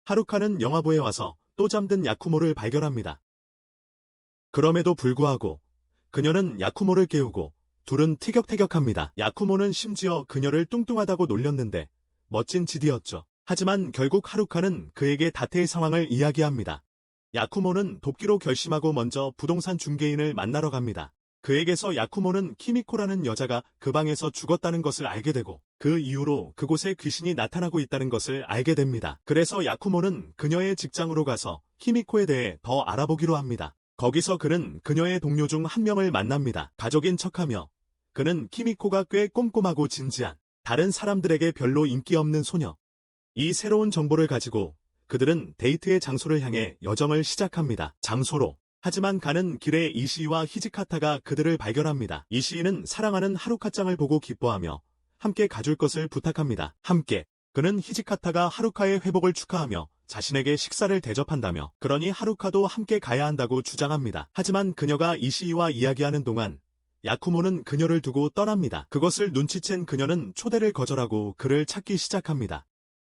S1: 하루카는 영화부에 와서 또 잠든 야쿠모를 발견합니다. 그럼에도 불구하고 그녀는 야쿠모를 깨우고 둘은 티격태격합니다. 야쿠모는 심지어 그녀를 뚱뚱하다고 놀렸는데 멋진 짓이었죠. 하지만 결국 하루카는 그에게 다테의 상황을 이야기합니다. 야쿠모는 돕기로 결심하고 먼저 부동산 중개인을 만나러 갑니다. 그에게서 야쿠모는 키미코라는 여자가 그 방에서 죽었다는 것을 알게 되고 그 이후로 그곳에 귀신이 나타나고 있다는 것을 알게 됩니다. 그래서 야쿠모는 그녀의 직장으로 가서 키미코에 대해 더 알아보기로 합니다. 거기서 그는 그녀의 동료 중 한 명을 만납니다. 가족인 척하며 그는 키미코가 꽤 꼼꼼하고 진지한 다른 사람들에게 별로 인기 없는 소녀. 이 새로운 정보를 가지고 그들은 데이트의 장소를 향해 여정을 시작합니다. 장소로. 하지만 가는 길에 이시이와 히지카타가 그들을 발견합니다. 이시이는 사랑하는 하루카짱을 보고 기뻐하며 함께 가줄 것을 부탁합니다. 함께. 그는 히지카타가 하루카의 회복을 축하하며 자신에게 식사를 대접한다며 그러니 하루카도 함께 가야 한다고 주장합니다. 하지만 그녀가 이시이와 이야기하는 동안 야쿠모는 그녀를 두고 떠납니다. 그것을 눈치챈 그녀는 초대를 거절하고 그를 찾기 시작합니다.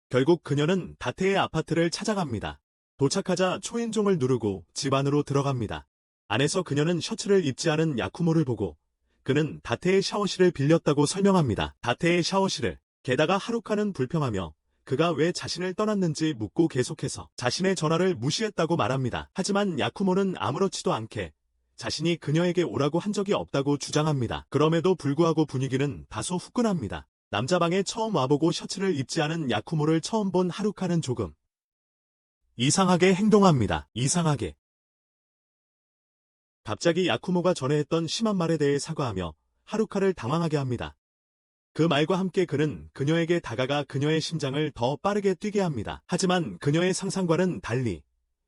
S1: 결국 그녀는 다테의 아파트를 찾아갑니다. 도착하자 초인종을 누르고 집 안으로 들어갑니다. 안에서 그녀는 셔츠를 입지 않은 야쿠모를 보고 그는 다테의 샤워실을 빌렸다고 설명합니다. 다테의 샤워실을. 게다가 하루카는 불평하며 그가 왜 자신을 떠났는지 묻고 계속해서 자신의 전화를 무시했다고 말합니다. 하지만 야쿠모는 아무렇지도 않게 자신이 그녀에게 오라고 한 적이 없다고 주장합니다. 그럼에도 불구하고 분위기는 다소 후끈합니다. 남자 방에 처음 와보고 셔츠를 입지 않은 야쿠모를 처음 본 하루카는 조금 이상하게 행동합니다. 이상하게. 갑자기 야쿠모가 전에 했던 심한 말에 대해 사과하며 하루카를 당황하게 합니다. 그 말과 함께 그는 그녀에게 다가가 그녀의 심장을 더 빠르게 뛰게 합니다. 하지만 그녀의 상상과는 달리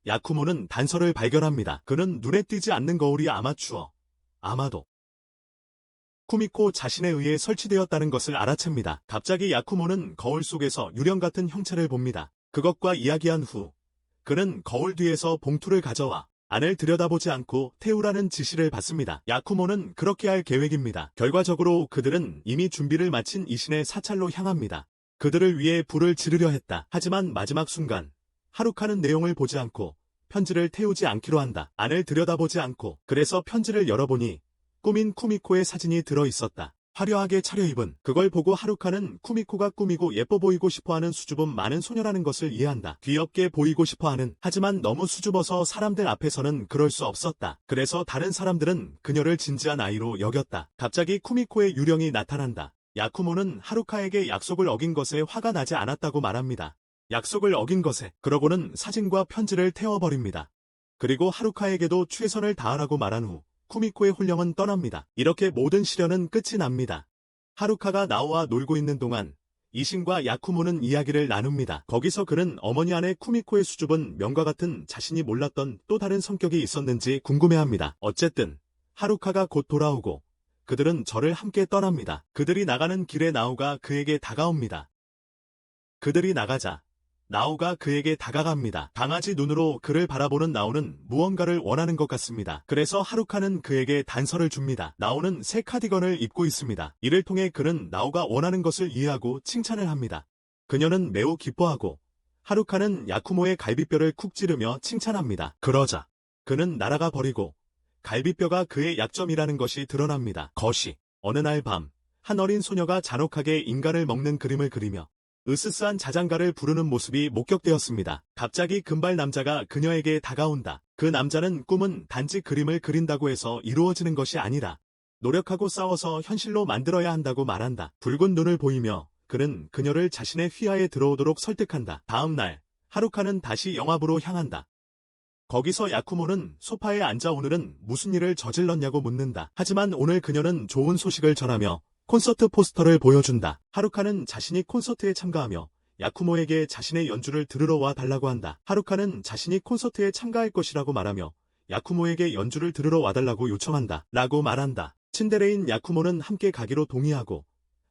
S1: 야쿠모는 단서를 발견합니다. 그는 눈에 띄지 않는 거울이 아마도 쿠미코 자신에 의해 설치되었다는 것을 알아챕니다. 갑자기 야쿠모는 거울 속에서 유령 같은 형체를 봅니다. 그것과 이야기한 후 그는 거울 뒤에서 봉투를 가져와 안을 들여다보지 않고 태우라는 지시를 받습니다. 야쿠모는 그렇게 할 계획입니다. 결과적으로 그들은 이미 준비를 마친 이신의 사찰로 향합니다. 그들을 위해 불을 지르려 했다. 하지만 마지막 순간 하루카는 내용을 보지 않고 편지를 태우지 않기로 한다. 안을 들여다보지 않고. 그래서 편지를 열어보니 꾸민 쿠미코의 사진이 들어있었다. 화려하게 차려입은. 그걸 보고 하루카는 쿠미코가 꾸미고 예뻐 보이고 싶어하는 수줍음 많은 소녀라는 것을 이해한다. 귀엽게 보이고 싶어하는. 하지만 너무 수줍어서 사람들 앞에서는 그럴 수 없었다. 그래서 다른 사람들은 그녀를 진지한 아이로 여겼다. 갑자기 쿠미코의 유령이 나타난다. 야쿠모는 하루카에게 약속을 어긴 것에 화가 나지 않았다고 말합니다. 약속을 어긴 것에. 그러고는 사진과 편지를 태워버립니다. 그리고 하루카에게도 최선을 다하라고 말한 후 쿠미코의 혼령은 떠납니다. 이렇게 모든 시련은 끝이 납니다. 하루카가 나오와 놀고 있는 동안 이신과 야쿠모는 이야기를 나눕니다. 거기서 그는 어머니 안에 쿠미코의 수줍은 명과 같은 자신이 몰랐던 또 다른 성격이 있었는지 궁금해합니다. 어쨌든 하루카가 곧 돌아오고 그들은 절을 함께 떠납니다. 그들이 나가는 길에 나오가 그에게 다가옵니다. 그들이 나가자 나오가 그에게 다가갑니다. 강아지 눈으로 그를 바라보는 나오는 무언가를 원하는 것 같습니다. 그래서 하루카는 그에게 단서를 줍니다. 나오는 새 카디건을 입고 있습니다. 이를 통해 그는 나오가 원하는 것을 이해하고 칭찬을 합니다. 그녀는 매우 기뻐하고 하루카는 야쿠모의 갈비뼈를 쿡 찌르며 칭찬합니다. 그러자 그는 날아가 버리고 갈비뼈가 그의 약점이라는 것이 드러납니다. 것이 어느 날 밤 한 어린 소녀가 잔혹하게 인간을 먹는 그림을 그리며 으스스한 자장가를 부르는 모습이 목격되었습니다. 갑자기 금발 남자가 그녀에게 다가온다. 그 남자는 꿈은 단지 그림을 그린다고 해서 이루어지는 것이 아니라 노력하고 싸워서 현실로 만들어야 한다고 말한다. 붉은 눈을 보이며 그는 그녀를 자신의 휘하에 들어오도록 설득한다. 다음 날 하루카는 다시 영화부로 향한다. 거기서 야쿠모는 소파에 앉아 오늘은 무슨 일을 저질렀냐고 묻는다. 하지만 오늘 그녀는 좋은 소식을 전하며 콘서트 포스터를 보여준다. 하루카는 자신이 콘서트에 참가하며 야쿠모에게 자신의 연주를 들으러 와 달라고 한다. 하루카는 자신이 콘서트에 참가할 것이라고 말하며 야쿠모에게 연주를 들으러 와달라고 요청한다. 라고 말한다. 친데레인 야쿠모는 함께 가기로 동의하고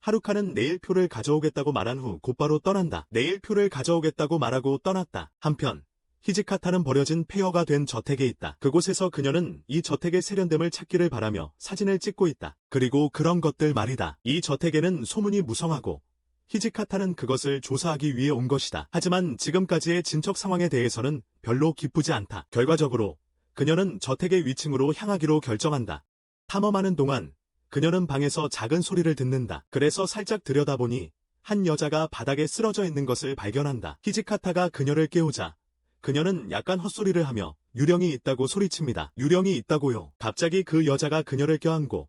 S1: 하루카는 내일 표를 가져오겠다고 말한 후 곧바로 떠난다. 내일 표를 가져오겠다고 말하고 떠났다. 한편 히지카타는 버려진 폐허가 된 저택에 있다. 그곳에서 그녀는 이 저택의 세련됨을 찾기를 바라며 사진을 찍고 있다. 그리고 그런 것들 말이다. 이 저택에는 소문이 무성하고 히지카타는 그것을 조사하기 위해 온 것이다. 하지만 지금까지의 진척 상황에 대해서는 별로 기쁘지 않다. 결과적으로 그녀는 저택의 위층으로 향하기로 결정한다. 탐험하는 동안 그녀는 방에서 작은 소리를 듣는다. 그래서 살짝 들여다보니 한 여자가 바닥에 쓰러져 있는 것을 발견한다. 히지카타가 그녀를 깨우자 그녀는 약간 헛소리를 하며 유령이 있다고 소리칩니다. 유령이 있다고요. 갑자기 그 여자가 그녀를 껴안고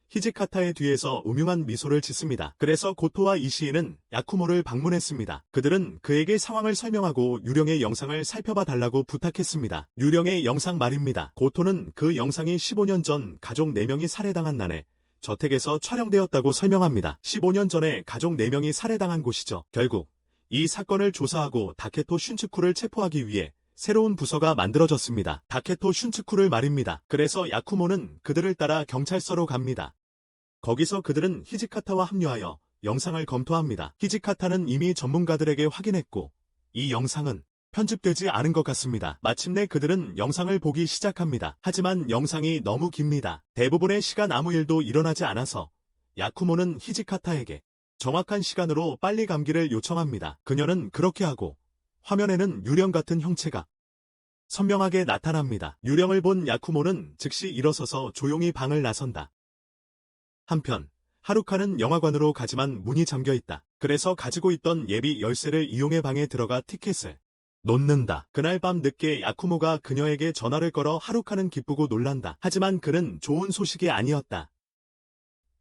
S1: 히지카타의 뒤에서 음흉한 미소를 짓습니다. 그래서 고토와 이시이는 야쿠모를 방문했습니다. 그들은 그에게 상황을 설명하고 유령의 영상을 살펴봐 달라고 부탁했습니다. 유령의 영상 말입니다. 고토는 그 영상이 15년 전 가족 4명이 살해당한 날에 저택에서 촬영되었다고 설명합니다. 15년 전에 가족 4명이 살해당한 곳이죠. 결국 이 사건을 조사하고 다케토 슌츠쿠를 체포하기 위해 새로운 부서가 만들어졌습니다. 다케토 슌츠쿠를 말입니다. 그래서 야쿠모는 그들을 따라 경찰서로 갑니다. 거기서 그들은 히지카타와 합류하여 영상을 검토합니다. 히지카타는 이미 전문가들에게 확인했고 이 영상은 편집되지 않은 것 같습니다. 마침내 그들은 영상을 보기 시작합니다. 하지만 영상이 너무 깁니다. 대부분의 시간 아무 일도 일어나지 않아서 야쿠모는 히지카타에게 정확한 시간으로 빨리 감기를 요청합니다. 그녀는 그렇게 하고 화면에는 유령 같은 형체가 선명하게 나타납니다. 유령을 본 야쿠모는 즉시 일어서서 조용히 방을 나선다. 한편 하루카는 영화관으로 가지만 문이 잠겨 있다. 그래서 가지고 있던 예비 열쇠를 이용해 방에 들어가 티켓을 놓는다. 그날 밤 늦게 야쿠모가 그녀에게 전화를 걸어 하루카는 기쁘고 놀란다. 하지만 그는 좋은 소식이 아니었다.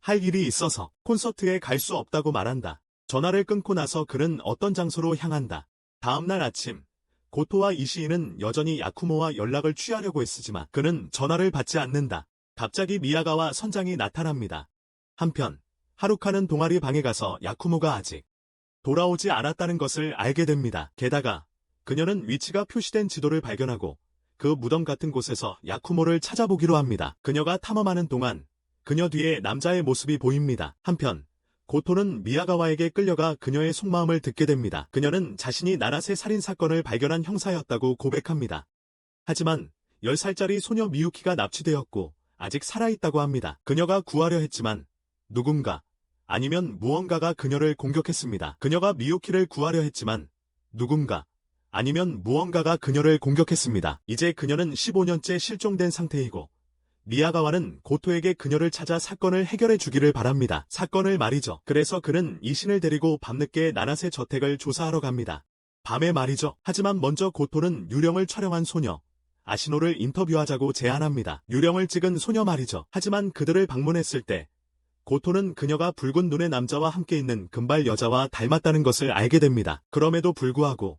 S1: 할 일이 있어서 콘서트에 갈 수 없다고 말한다. 전화를 끊고 나서 그는 어떤 장소로 향한다. 다음날 아침 고토와 이시이는 여전히 야쿠모와 연락을 취하려고 애쓰지만 그는 전화를 받지 않는다. 갑자기 미야가와 선장이 나타납니다. 한편 하루카는 동아리 방에 가서 야쿠모가 아직 돌아오지 않았다는 것을 알게 됩니다. 게다가 그녀는 위치가 표시된 지도를 발견하고 그 무덤 같은 곳에서 야쿠모를 찾아보기로 합니다. 그녀가 탐험하는 동안 그녀 뒤에 남자의 모습이 보입니다. 한편 고토는 미야가와에게 끌려가 그녀의 속마음을 듣게 됩니다. 그녀는 자신이 나라세 살인사건을 발견한 형사였다고 고백합니다. 하지만 10살짜리 소녀 미유키가 납치되었고 아직 살아있다고 합니다. 그녀가 구하려 했지만 누군가 아니면 무언가가 그녀를 공격했습니다. 그녀가 미유키를 구하려 했지만 누군가 아니면 무언가가 그녀를 공격했습니다. 이제 그녀는 15년째 실종된 상태이고 미야가와는 고토에게 그녀를 찾아 사건을 해결해 주기를 바랍니다. 사건을 말이죠. 그래서 그는 이신을 데리고 밤늦게 나나세 저택을 조사하러 갑니다. 밤에 말이죠. 하지만 먼저 고토는 유령을 촬영한 소녀 아시노를 인터뷰하자고 제안합니다. 유령을 찍은 소녀 말이죠. 하지만 그들을 방문했을 때 고토는 그녀가 붉은 눈의 남자와 함께 있는 금발 여자와 닮았다는 것을 알게 됩니다. 그럼에도 불구하고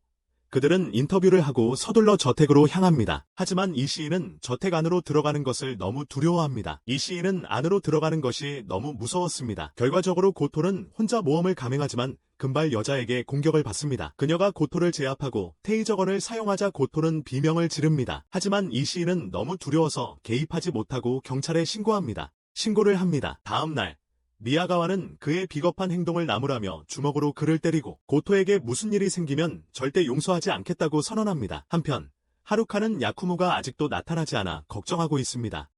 S1: 그들은 인터뷰를 하고 서둘러 저택으로 향합니다. 하지만 이시인은 저택 안으로 들어가는 것을 너무 두려워합니다. 이시인은 안으로 들어가는 것이 너무 무서웠습니다. 결과적으로 고토는 혼자 모험을 감행하지만 금발 여자에게 공격을 받습니다. 그녀가 고토를 제압하고 테이저건을 사용하자 고토는 비명을 지릅니다. 하지만 이시인은 너무 두려워서 개입하지 못하고 경찰에 신고합니다. 신고를 합니다. 다음 날 미야가와는 그의 비겁한 행동을 나무라며 주먹으로 그를 때리고 고토에게 무슨 일이 생기면 절대 용서하지 않겠다고 선언합니다. 한편 하루카는 야쿠모가 아직도 나타나지 않아 걱정하고 있습니다.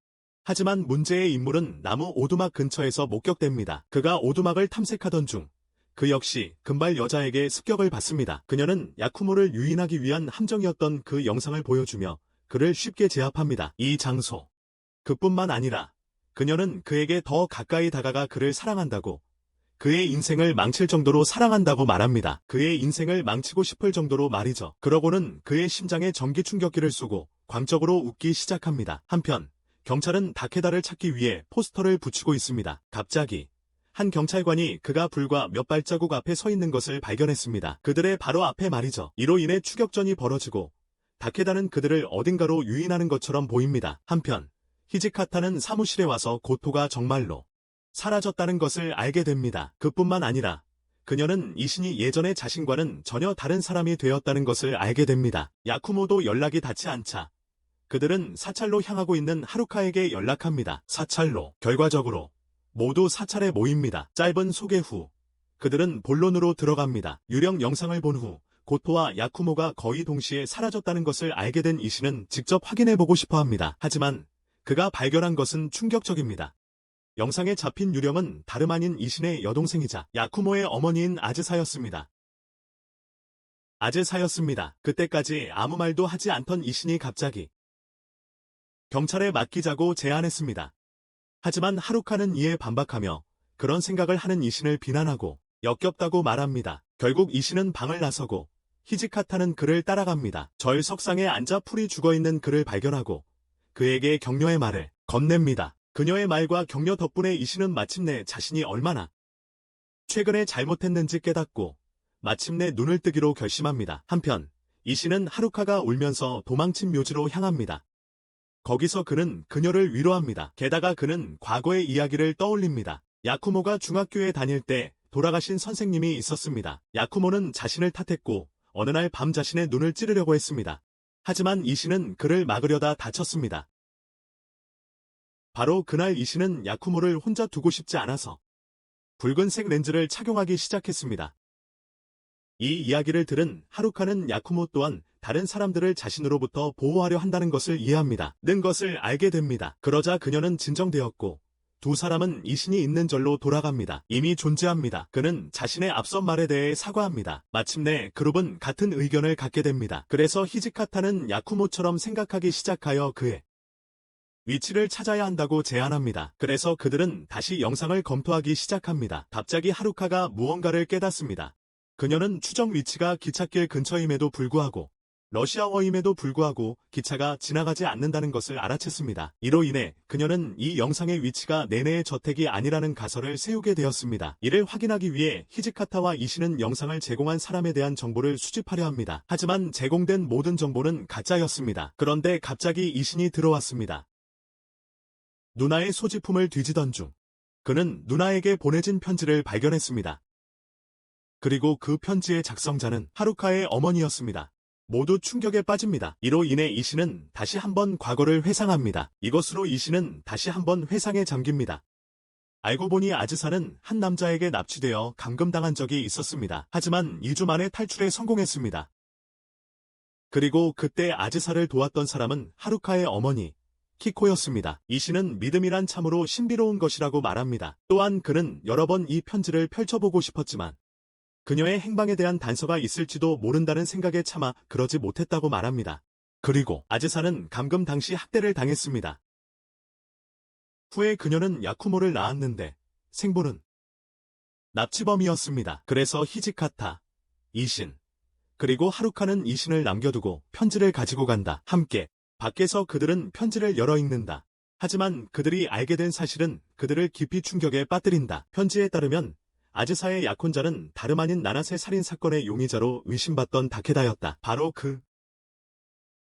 S1: 하지만 문제의 인물은 나무 오두막 근처에서 목격됩니다. 그가 오두막을 탐색하던 중 그 역시 금발 여자에게 습격을 받습니다. 그녀는 야쿠모를 유인하기 위한 함정이었던 그 영상을 보여주며 그를 쉽게 제압합니다. 이 장소. 그뿐만 아니라 그녀는 그에게 더 가까이 다가가 그를 사랑한다고, 그의 인생을 망칠 정도로 사랑한다고 말합니다. 그의 인생을 망치고 싶을 정도로 말이죠. 그러고는 그의 심장에 전기 충격기를 쏘고 광적으로 웃기 시작합니다. 한편 경찰은 다케다를 찾기 위해 포스터를 붙이고 있습니다. 갑자기 한 경찰관이 그가 불과 몇 발자국 앞에 서 있는 것을 발견했습니다. 그들의 바로 앞에 말이죠. 이로 인해 추격전이 벌어지고 다케다는 그들을 어딘가로 유인하는 것처럼 보입니다. 한편 히지카타는 사무실에 와서 고토가 정말로 사라졌다는 것을 알게 됩니다. 그뿐만 아니라 그녀는 이신이 예전의 자신과는 전혀 다른 사람이 되었다는 것을 알게 됩니다. 야쿠모도 연락이 닿지 않자 그들은 사찰로 향하고 있는 하루카에게 연락합니다. 사찰로. 결과적으로 모두 사찰에 모입니다. 짧은 소개 후 그들은 본론으로 들어갑니다. 유령 영상을 본 후 고토와 야쿠모가 거의 동시에 사라졌다는 것을 알게 된 이신은 직접 확인해보고 싶어 합니다. 하지만 그가 발견한 것은 충격적입니다. 영상에 잡힌 유령은 다름 아닌 이신의 여동생이자 야쿠모의 어머니인 아즈사였습니다. 그때까지 아무 말도 하지 않던 이신이 갑자기 경찰에 맡기자고 제안했습니다. 하지만 하루카는 이에 반박하며 그런 생각을 하는 이신을 비난하고 역겹다고 말합니다. 결국 이신은 방을 나서고 히지카타는 그를 따라갑니다. 절 석상에 앉아 풀이 죽어있는 그를 발견하고 그에게 격려의 말을 건넵니다. 그녀의 말과 격려 덕분에 이신은 마침내 자신이 얼마나 최근에 잘못했는지 깨닫고 마침내 눈을 뜨기로 결심합니다. 한편 이신은 하루카가 울면서 도망친 묘지로 향합니다. 거기서 그는 그녀를 위로합니다. 게다가 그는 과거의 이야기를 떠올립니다. 야쿠모가 중학교에 다닐 때 돌아가신 선생님이 있었습니다. 야쿠모는 자신을 탓했고 어느 날 밤 자신의 눈을 찌르려고 했습니다. 하지만 이신은 그를 막으려다 다쳤습니다. 바로 그날 이신은 야쿠모를 혼자 두고 싶지 않아서 붉은색 렌즈를 착용하기 시작했습니다. 이 이야기를 들은 하루카는 야쿠모 또한 다른 사람들을 자신으로부터 보호하려 한다는 것을 이해합니다. 는 것을 알게 됩니다. 그러자 그녀는 진정되었고 두 사람은 이신이 있는 절로 돌아갑니다. 이미 존재합니다. 그는 자신의 앞선 말에 대해 사과합니다. 마침내 그룹은 같은 의견을 갖게 됩니다. 그래서 히지카타는 야쿠모처럼 생각하기 시작하여 그의 위치를 찾아야 한다고 제안합니다. 그래서 그들은 다시 영상을 검토하기 시작합니다. 갑자기 하루카가 무언가를 깨닫습니다. 그녀는 추정 위치가 기찻길 근처임에도 불구하고 러시아어임에도 불구하고 기차가 지나가지 않는다는 것을 알아챘습니다. 이로 인해 그녀는 이 영상의 위치가 내내의 저택이 아니라는 가설을 세우게 되었습니다. 이를 확인하기 위해 히지카타와 이신은 영상을 제공한 사람에 대한 정보를 수집하려 합니다. 하지만 제공된 모든 정보는 가짜였습니다. 그런데 갑자기 이신이 들어왔습니다. 누나의 소지품을 뒤지던 중 그는 누나에게 보내진 편지를 발견했습니다. 그리고 그 편지의 작성자는 하루카의 어머니였습니다. 모두 충격에 빠집니다. 이로 인해 이신은 다시 한번 과거를 회상합니다. 이것으로 이신은 다시 한번 회상에 잠깁니다. 알고 보니 아즈사는 한 남자에게 납치되어 감금당한 적이 있었습니다. 하지만 2주 만에 탈출에 성공했습니다. 그리고 그때 아즈사를 도왔던 사람은 하루카의 어머니 키코였습니다. 이신은 믿음이란 참으로 신비로운 것이라고 말합니다. 또한 그는 여러 번 이 편지를 펼쳐보고 싶었지만 그녀의 행방에 대한 단서가 있을지도 모른다는 생각에 차마 그러지 못했다고 말합니다. 그리고 아즈사는 감금 당시 학대를 당했습니다. 후에 그녀는 야쿠모를 낳았는데 생부는 납치범이었습니다. 그래서 히지카타, 이신, 그리고 하루카는 이신을 남겨두고 편지를 가지고 간다. 함께 밖에서 그들은 편지를 열어 읽는다. 하지만 그들이 알게 된 사실은 그들을 깊이 충격에 빠뜨린다. 편지에 따르면 아즈사의 약혼자는 다름 아닌 나나세 살인 사건의 용의자로 의심받던 다케다였다. 바로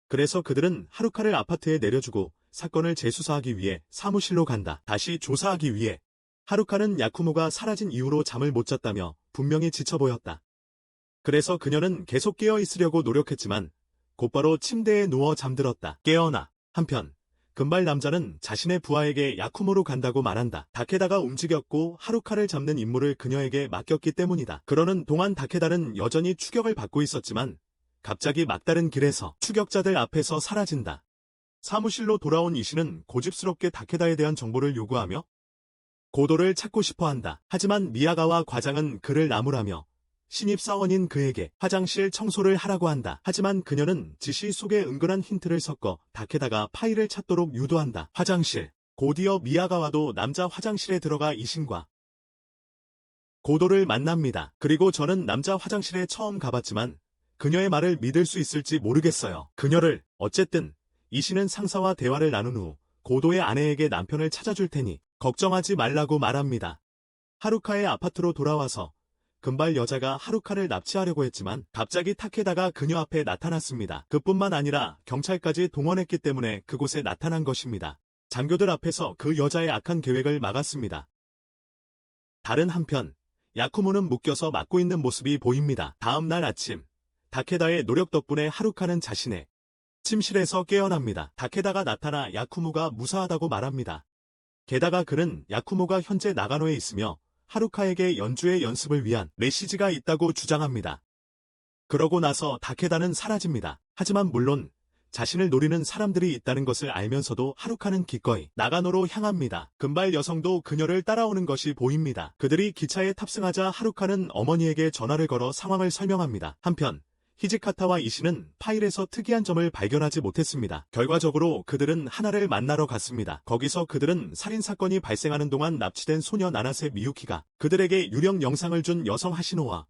S1: 그래서 그들은 하루카를 아파트에 내려주고 사건을 재수사하기 위해 사무실로 간다. 다시 조사하기 위해. 하루카는 야쿠모가 사라진 이후로 잠을 못 잤다며 분명히 지쳐 보였다. 그래서 그녀는 계속 깨어 있으려고 노력했지만 곧바로 침대에 누워 잠들었다. 깨어나. 한편 금발 남자는 자신의 부하에게 야쿠모로 간다고 말한다. 다케다가 움직였고 하루카를 잡는 임무를 그녀에게 맡겼기 때문이다. 그러는 동안 다케다는 여전히 추격을 받고 있었지만 갑자기 막다른 길에서 추격자들 앞에서 사라진다. 사무실로 돌아온 이신은 고집스럽게 다케다에 대한 정보를 요구하며 고도를 찾고 싶어한다. 하지만 미야가와 과장은 그를 나무라며 신입사원인 그에게 화장실 청소를 하라고 한다. 하지만 그녀는 지시 속에 은근한 힌트를 섞어 다케다가 파일을 찾도록 유도한다. 화장실. 곧이어 미야가와도 남자 화장실에 들어가 이신과 고도를 만납니다. 그리고 저는 남자 화장실에 처음 가봤지만 그녀의 말을 믿을 수 있을지 모르겠어요. 그녀를 어쨌든 이신은 상사와 대화를 나눈 후 고도의 아내에게 남편을 찾아줄 테니 걱정하지 말라고 말합니다. 하루카의 아파트로 돌아와서 금발 여자가 하루카를 납치하려고 했지만 갑자기 타케다가 그녀 앞에 나타났습니다. 그뿐만 아니라 경찰까지 동원했기 때문에 그곳에 나타난 것입니다. 장교들 앞에서 그 여자의 악한 계획을 막았습니다. 다른 한편 야쿠모는 묶여서 맞고 있는 모습이 보입니다. 다음 날 아침 다케다의 노력 덕분에 하루카는 자신의 침실에서 깨어납니다. 다케다가 나타나 야쿠모가 무사하다고 말합니다. 게다가 그는 야쿠모가 현재 나가노에 있으며 하루카에게 연주의 연습을 위한 메시지가 있다고 주장합니다. 그러고 나서 다케다는 사라집니다. 하지만 물론 자신을 노리는 사람들이 있다는 것을 알면서도 하루카는 기꺼이 나가노로 향합니다. 금발 여성도 그녀를 따라오는 것이 보입니다. 그들이 기차에 탑승하자 하루카는 어머니에게 전화를 걸어 상황을 설명합니다. 한편 히지카타와 이시는 파일에서 특이한 점을 발견하지 못했습니다. 결과적으로 그들은 하나를 만나러 갔습니다. 거기서 그들은 살인사건이 발생하는 동안 납치된 소녀 나나세 미유키가 그들에게 유령 영상을 준 여성 하시노와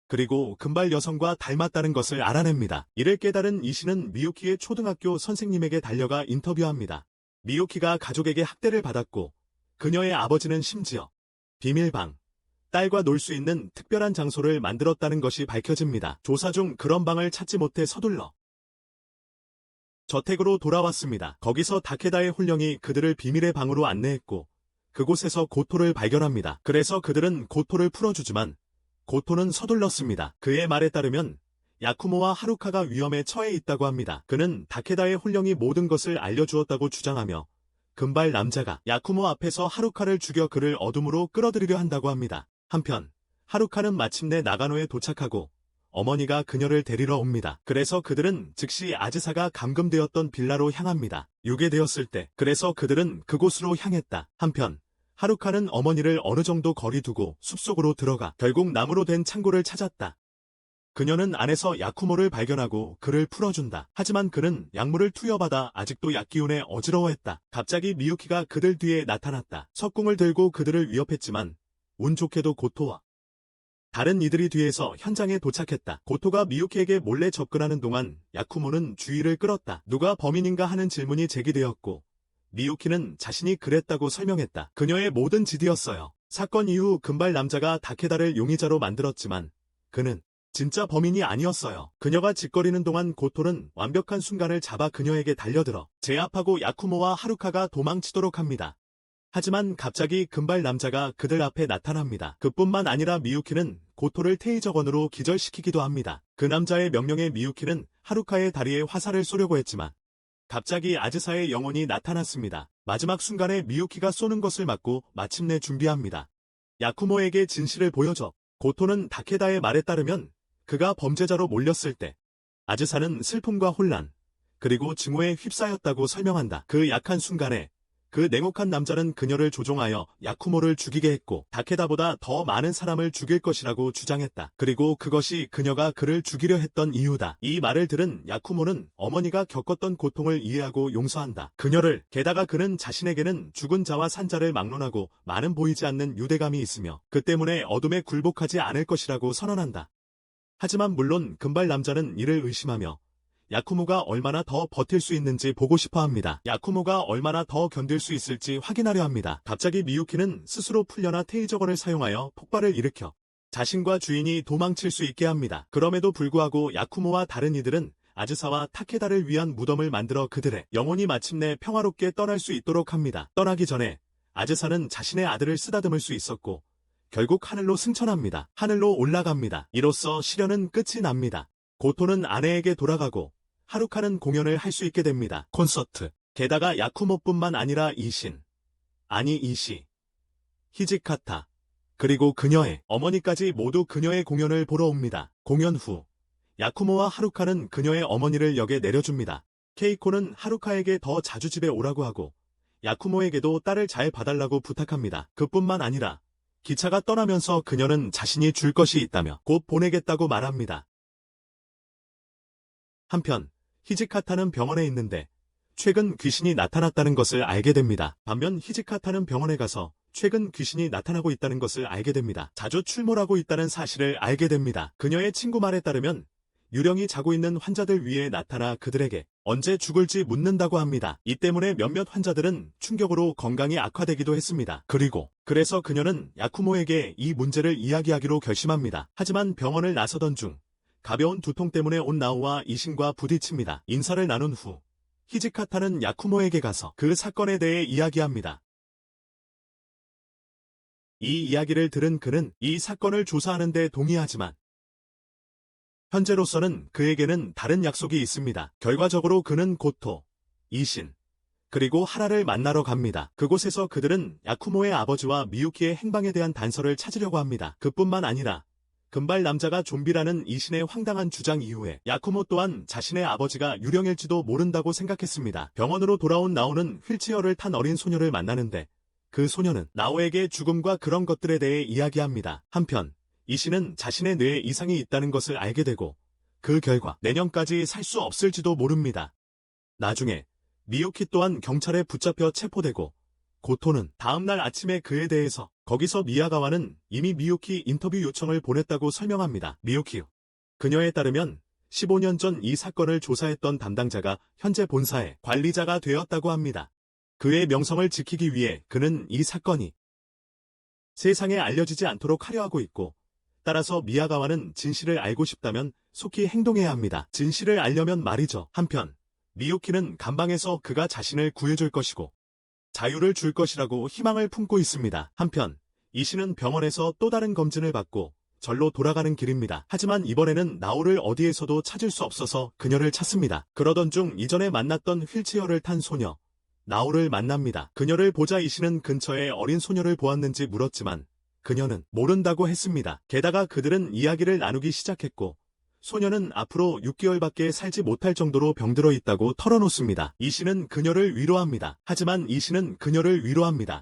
S1: 그리고 금발 여성과 닮았다는 것을 알아냅니다. 이를 깨달은 이시는 미유키의 초등학교 선생님에게 달려가 인터뷰합니다. 미유키가 가족에게 학대를 받았고 그녀의 아버지는 심지어 비밀방, 딸과 놀 수 있는 특별한 장소를 만들었다는 것이 밝혀집니다. 조사 중 그런 방을 찾지 못해 서둘러 저택으로 돌아왔습니다. 거기서 다케다의 혼령이 그들을 비밀의 방으로 안내했고 그곳에서 고토를 발견합니다. 그래서 그들은 고토를 풀어주지만 고토는 서둘렀습니다. 그의 말에 따르면 야쿠모와 하루카가 위험에 처해 있다고 합니다. 그는 다케다의 혼령이 모든 것을 알려주었다고 주장하며 금발 남자가 야쿠모 앞에서 하루카를 죽여 그를 어둠으로 끌어들이려 한다고 합니다. 한편 하루카는 마침내 나가노에 도착하고 어머니가 그녀를 데리러 옵니다. 그래서 그들은 즉시 아즈사가 감금되었던 빌라로 향합니다. 유괴되었을 때 그래서 그들은 그곳으로 향했다. 한편 하루카는 어머니를 어느 정도 거리 두고 숲속으로 들어가 결국 나무로 된 창고를 찾았다. 그녀는 안에서 야쿠모를 발견하고 그를 풀어준다. 하지만 그는 약물을 투여받아 아직도 약기운에 어지러워했다. 갑자기 미유키가 그들 뒤에 나타났다. 석궁을 들고 그들을 위협했지만 운 좋게도 고토와 다른 이들이 뒤에서 현장에 도착했다. 고토가 미유키에게 몰래 접근하는 동안 야쿠모는 주의를 끌었다. 누가 범인인가 하는 질문이 제기되었고 미유키는 자신이 그랬다고 설명했다. 그녀의 모든 짓이었어요. 사건 이후 금발 남자가 다케다를 용의자로 만들었지만 그는 진짜 범인이 아니었어요. 그녀가 짓거리는 동안 고토는 완벽한 순간을 잡아 그녀에게 달려들어 제압하고 야쿠모와 하루카가 도망치도록 합니다. 하지만 갑자기 금발 남자가 그들 앞에 나타납니다. 그뿐만 아니라 미유키는 고토를 테이저건으로 기절시키기도 합니다. 그 남자의 명령에 미유키는 하루카의 다리에 화살을 쏘려고 했지만 갑자기 아즈사의 영혼이 나타났습니다. 마지막 순간에 미유키가 쏘는 것을 막고 마침내 준비합니다. 야쿠모에게 진실을 보여줘. 고토는 다케다의 말에 따르면 그가 범죄자로 몰렸을 때 아즈사는 슬픔과 혼란 그리고 증오에 휩싸였다고 설명한다. 그 약한 순간에 그 냉혹한 남자는 그녀를 조종하여 야쿠모를 죽이게 했고 다케다보다 더 많은 사람을 죽일 것이라고 주장했다. 그리고 그것이 그녀가 그를 죽이려 했던 이유다. 이 말을 들은 야쿠모는 어머니가 겪었던 고통을 이해하고 용서한다. 그녀를 게다가 그는 자신에게는 죽은 자와 산 자를 막론하고 많은 보이지 않는 유대감이 있으며 그 때문에 어둠에 굴복하지 않을 것이라고 선언한다. 하지만 물론 금발 남자는 이를 의심하며 야쿠모가 얼마나 더 버틸 수 있는지 보고 싶어 합니다. 야쿠모가 얼마나 더 견딜 수 있을지 확인하려 합니다. 갑자기 미유키는 스스로 풀려나 테이저건을 사용하여 폭발을 일으켜 자신과 주인이 도망칠 수 있게 합니다. 그럼에도 불구하고 야쿠모와 다른 이들은 아즈사와 타케다를 위한 무덤을 만들어 그들의 영혼이 마침내 평화롭게 떠날 수 있도록 합니다. 떠나기 전에 아즈사는 자신의 아들을 쓰다듬을 수 있었고 결국 하늘로 승천합니다. 하늘로 올라갑니다. 이로써 시련은 끝이 납니다. 고토는 아내에게 돌아가고 하루카는 공연을 할 수 있게 됩니다. 콘서트. 게다가 야쿠모뿐만 아니라 이시, 히지카타, 그리고 그녀의 어머니까지 모두 그녀의 공연을 보러 옵니다. 공연 후 야쿠모와 하루카는 그녀의 어머니를 역에 내려줍니다. 케이코는 하루카에게 더 자주 집에 오라고 하고 야쿠모에게도 딸을 잘 봐달라고 부탁합니다. 그뿐만 아니라 기차가 떠나면서 그녀는 자신이 줄 것이 있다며 곧 보내겠다고 말합니다. 한편 히지카타는 병원에 있는데 최근 귀신이 나타났다는 것을 알게 됩니다. 반면 히지카타는 병원에 가서 최근 귀신이 나타나고 있다는 것을 알게 됩니다. 자주 출몰하고 있다는 사실을 알게 됩니다. 그녀의 친구 말에 따르면 유령이 자고 있는 환자들 위에 나타나 그들에게 언제 죽을지 묻는다고 합니다. 이 때문에 몇몇 환자들은 충격으로 건강이 악화되기도 했습니다. 그래서 그녀는 야쿠모에게 이 문제를 이야기하기로 결심합니다. 하지만 병원을 나서던 중 가벼운 두통 때문에 온 나오와 이신과 부딪힙니다. 인사를 나눈 후 히지카타는 야쿠모에게 가서 그 사건에 대해 이야기합니다. 이 이야기를 들은 그는 이 사건을 조사하는 데 동의하지만 현재로서는 그에게는 다른 약속이 있습니다. 결과적으로 그는 고토, 이신, 그리고 하라를 만나러 갑니다. 그곳에서 그들은 야쿠모의 아버지와 미유키의 행방에 대한 단서를 찾으려고 합니다. 그뿐만 아니라 금발 남자가 좀비라는 이신의 황당한 주장 이후에 야쿠모 또한 자신의 아버지가 유령일지도 모른다고 생각했습니다. 병원으로 돌아온 나오는 휠체어를 탄 어린 소녀를 만나는데 그 소녀는 나오에게 죽음과 그런 것들에 대해 이야기합니다. 한편 이신은 자신의 뇌에 이상이 있다는 것을 알게 되고 그 결과 내년까지 살 수 없을지도 모릅니다. 나중에 미유키 또한 경찰에 붙잡혀 체포되고 고토는 다음날 아침에 그에 대해서 거기서 미야가와는 이미 미유키 인터뷰 요청을 보냈다고 설명합니다. 미유키 그녀에 따르면 15년 전 이 사건을 조사했던 담당자가 현재 본사의 관리자가 되었다고 합니다. 그의 명성을 지키기 위해 그는 이 사건이 세상에 알려지지 않도록 하려 하고 있고 따라서 미야가와는 진실을 알고 싶다면 속히 행동해야 합니다. 진실을 알려면 말이죠. 한편 미유키는 감방에서 그가 자신을 구해줄 것이고 자유를 줄 것이라고 희망을 품고 있습니다. 한편 이신은 병원에서 또 다른 검진을 받고 절로 돌아가는 길입니다. 하지만 이번에는 나오를 어디에서도 찾을 수 없어서 그녀를 찾습니다. 그러던 중 이전에 만났던 휠체어를 탄 소녀 나오를 만납니다. 그녀를 보자 이신은 근처에 어린 소녀를 보았는지 물었지만 그녀는 모른다고 했습니다. 게다가 그들은 이야기를 나누기 시작했고 소녀는 앞으로 6개월밖에 살지 못할 정도로 병들어 있다고 털어놓습니다. 이신은 그녀를 위로합니다. 하지만 이신은 그녀를 위로합니다.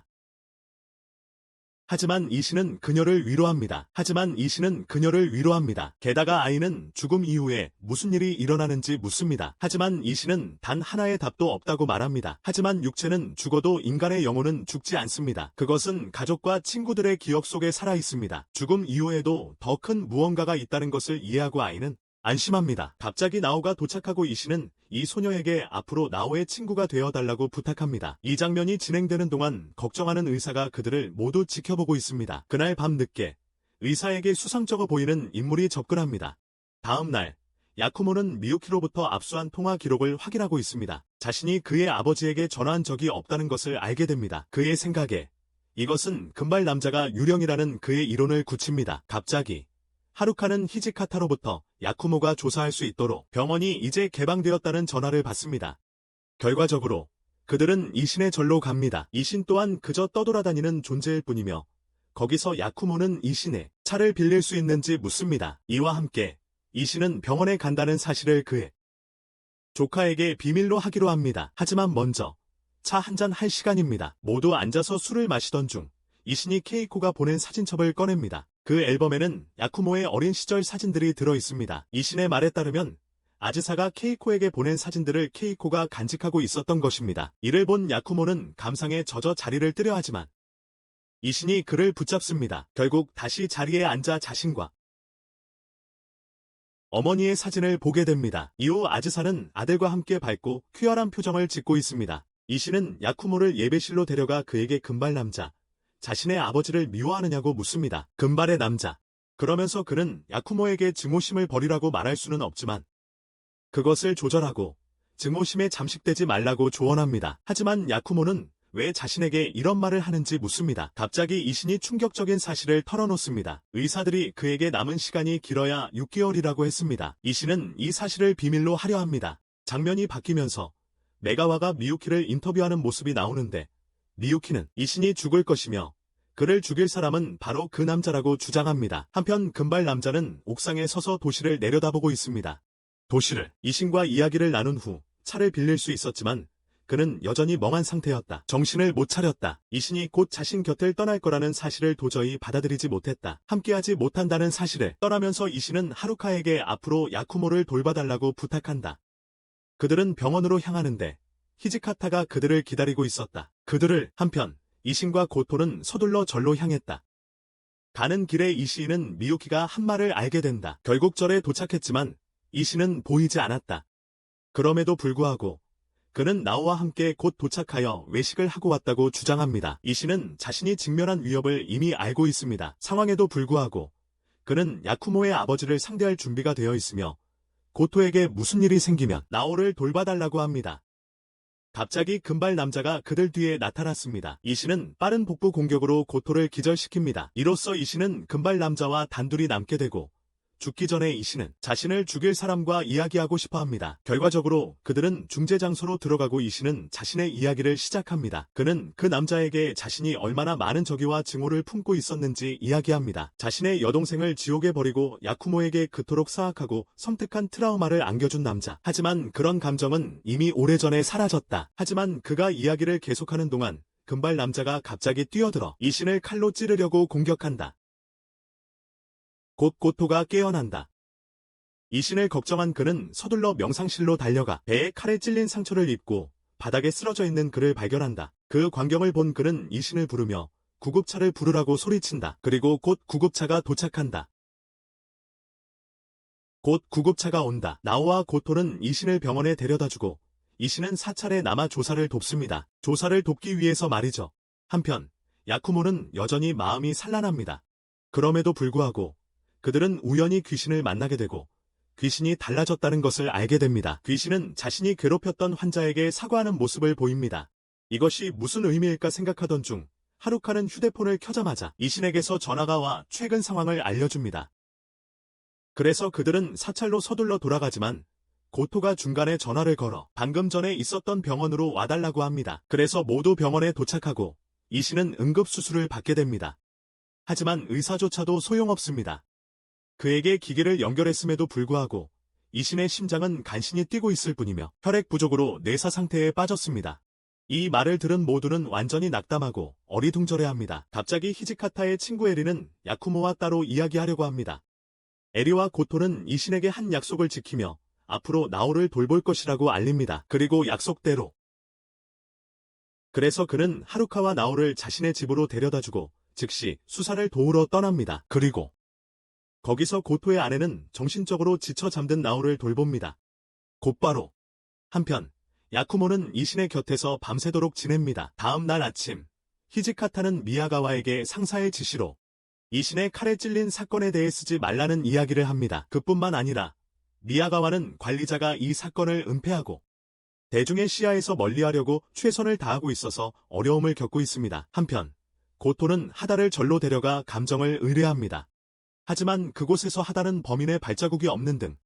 S1: 게다가 아이는 죽음 이후에 무슨 일이 일어나는지 묻습니다. 하지만 이신은 단 하나의 답도 없다고 말합니다. 하지만 육체는 죽어도 인간의 영혼은 죽지 않습니다. 그것은 가족과 친구들의 기억 속에 살아 있습니다. 죽음 이후에도 더 큰 무언가가 있다는 것을 이해하고 아이는 안심합니다. 갑자기 나오가 도착하고 이신은 이 소녀에게 앞으로 나오의 친구가 되어달라고 부탁합니다. 이 장면이 진행되는 동안 걱정하는 의사가 그들을 모두 지켜보고 있습니다. 그날 밤 늦게 의사에게 수상쩍어 보이는 인물이 접근합니다. 다음 날 야쿠모는 미유키로부터 압수한 통화 기록을 확인하고 있습니다. 자신이 그의 아버지에게 전화한 적이 없다는 것을 알게 됩니다. 그의 생각에 이것은 금발 남자가 유령이라는 그의 이론을 굳힙니다. 갑자기 하루카는 히지카타로부터 야쿠모가 조사할 수 있도록 병원이 이제 개방되었다는 전화를 받습니다. 결과적으로 그들은 이신의 절로 갑니다. 이신 또한 그저 떠돌아다니는 존재일 뿐이며 거기서 야쿠모는 이신의 차를 빌릴 수 있는지 묻습니다. 이와 함께 이신은 병원에 간다는 사실을 그의 조카에게 비밀로 하기로 합니다. 하지만 먼저 차 한잔 할 시간입니다. 모두 앉아서 술을 마시던 중 이신이 케이코가 보낸 사진첩을 꺼냅니다. 그 앨범에는 야쿠모의 어린 시절 사진들이 들어 있습니다. 이신의 말에 따르면 아즈사가 케이코에게 보낸 사진들을 케이코가 간직하고 있었던 것입니다. 이를 본 야쿠모는 감상에 젖어 자리를 뜨려 하지만 이신이 그를 붙잡습니다. 결국 다시 자리에 앉아 자신과 어머니의 사진을 보게 됩니다. 이후 아즈사는 아들과 함께 밝고 쾌활한 표정을 짓고 있습니다. 이신은 야쿠모를 예배실로 데려가 그에게 금발 남자, 자신의 아버지를 미워하느냐고 묻습니다. 금발의 남자. 그러면서 그는 야쿠모에게 증오심을 버리라고 말할 수는 없지만 그것을 조절하고 증오심에 잠식되지 말라고 조언합니다. 하지만 야쿠모는 왜 자신에게 이런 말을 하는지 묻습니다. 갑자기 이신이 충격적인 사실을 털어놓습니다. 의사들이 그에게 남은 시간이 길어야 6개월이라고 했습니다. 이신은 이 사실을 비밀로 하려 합니다. 장면이 바뀌면서 메가와가 미유키를 인터뷰하는 모습이 나오는데 미유키는 이신이 죽을 것이며 그를 죽일 사람은 바로 그 남자라고 주장합니다. 한편 금발 남자는 옥상에 서서 도시를 내려다보고 있습니다. 도시를 이신과 이야기를 나눈 후 차를 빌릴 수 있었지만 그는 여전히 멍한 상태였다. 정신을 못 차렸다. 이신이 곧 자신 곁을 떠날 거라는 사실을 도저히 받아들이지 못했다. 함께하지 못한다는 사실을 떠나면서 이신은 하루카에게 앞으로 야쿠모를 돌봐달라고 부탁한다. 그들은 병원으로 향하는데 히지카타가 그들을 기다리고 있었다. 그들을 한편 이신과 고토는 서둘러 절로 향했다. 가는 길에 이시인은 미유키가 한 말을 알게 된다. 결국 절에 도착했지만 이신은 보이지 않았다. 그럼에도 불구하고 그는 나오와 함께 곧 도착하여 외식을 하고 왔다고 주장합니다. 이신은 자신이 직면한 위협을 이미 알고 있습니다. 상황에도 불구하고 그는 야쿠모의 아버지를 상대할 준비가 되어 있으며 고토에게 무슨 일이 생기면 나오를 돌봐달라고 합니다. 갑자기 금발 남자가 그들 뒤에 나타났습니다. 이신은 빠른 복부 공격으로 고토를 기절시킵니다. 이로써 이신은 금발 남자와 단둘이 남게 되고 죽기 전에 이신은 자신을 죽일 사람과 이야기하고 싶어 합니다. 결과적으로 그들은 중재 장소로 들어가고 이신은 자신의 이야기를 시작합니다. 그는 그 남자에게 자신이 얼마나 많은 적의와 증오를 품고 있었는지 이야기합니다. 자신의 여동생을 지옥에 버리고 야쿠모에게 그토록 사악하고 섬뜩한 트라우마를 안겨준 남자. 하지만 그런 감정은 이미 오래전에 사라졌다. 하지만 그가 이야기를 계속하는 동안 금발 남자가 갑자기 뛰어들어 이신을 칼로 찌르려고 공격한다. 곧 고토가 깨어난다. 이신을 걱정한 그는 서둘러 명상실로 달려가 배에 칼에 찔린 상처를 입고 바닥에 쓰러져 있는 그를 발견한다. 그 광경을 본 그는 이신을 부르며 구급차를 부르라고 소리친다. 그리고 곧 구급차가 도착한다. 곧 구급차가 온다. 나오와 고토는 이신을 병원에 데려다주고 이신은 사찰에 남아 조사를 돕습니다. 조사를 돕기 위해서 말이죠. 한편 야쿠모는 여전히 마음이 산란합니다. 그럼에도 불구하고 그들은 우연히 귀신을 만나게 되고 귀신이 달라졌다는 것을 알게 됩니다. 귀신은 자신이 괴롭혔던 환자에게 사과하는 모습을 보입니다. 이것이 무슨 의미일까 생각하던 중 하루카는 휴대폰을 켜자마자 이신에게서 전화가 와 최근 상황을 알려줍니다. 그래서 그들은 사찰로 서둘러 돌아가지만 고토가 중간에 전화를 걸어 방금 전에 있었던 병원으로 와달라고 합니다. 그래서 모두 병원에 도착하고 이신은 응급수술을 받게 됩니다. 하지만 의사조차도 소용없습니다. 그에게 기계를 연결했음에도 불구하고 이신의 심장은 간신히 뛰고 있을 뿐이며 혈액 부족으로 뇌사 상태에 빠졌습니다. 이 말을 들은 모두는 완전히 낙담하고 어리둥절해합니다. 갑자기 히지카타의 친구 에리는 야쿠모와 따로 이야기하려고 합니다. 에리와 고토는 이신에게 한 약속을 지키며 앞으로 나오를 돌볼 것이라고 알립니다. 그리고 약속대로. 그래서 그는 하루카와 나오를 자신의 집으로 데려다주고 즉시 수사를 도우러 떠납니다. 그리고 거기서 고토의 아내는 정신적으로 지쳐 잠든 나오를 돌봅니다. 곧바로 한편 야쿠모는 이신의 곁에서 밤새도록 지냅니다. 다음 날 아침 히지카타는 미야가와에게 상사의 지시로 이신의 칼에 찔린 사건에 대해 쓰지 말라는 이야기를 합니다. 그뿐만 아니라 미야가와는 관리자가 이 사건을 은폐하고 대중의 시야에서 멀리하려고 최선을 다하고 있어서 어려움을 겪고 있습니다. 한편 고토는 하다를 절로 데려가 감정을 의뢰합니다. 하지만 그곳에서 하다는 범인의 발자국이 없는 등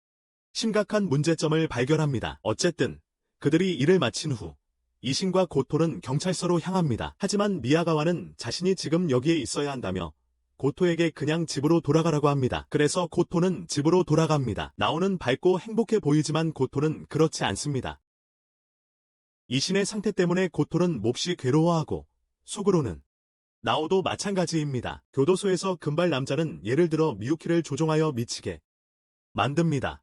S1: 심각한 문제점을 발견합니다. 어쨌든 그들이 일을 마친 후 이신과 고토는 경찰서로 향합니다. 하지만 미야가와는 자신이 지금 여기에 있어야 한다며 고토에게 그냥 집으로 돌아가라고 합니다. 그래서 고토는 집으로 돌아갑니다. 나오는 밝고 행복해 보이지만 고토는 그렇지 않습니다. 이신의 상태 때문에 고토는 몹시 괴로워하고 속으로는 나오도 마찬가지입니다. 교도소에서 금발 남자는 예를 들어 미유키를 조종하여 미치게 만듭니다.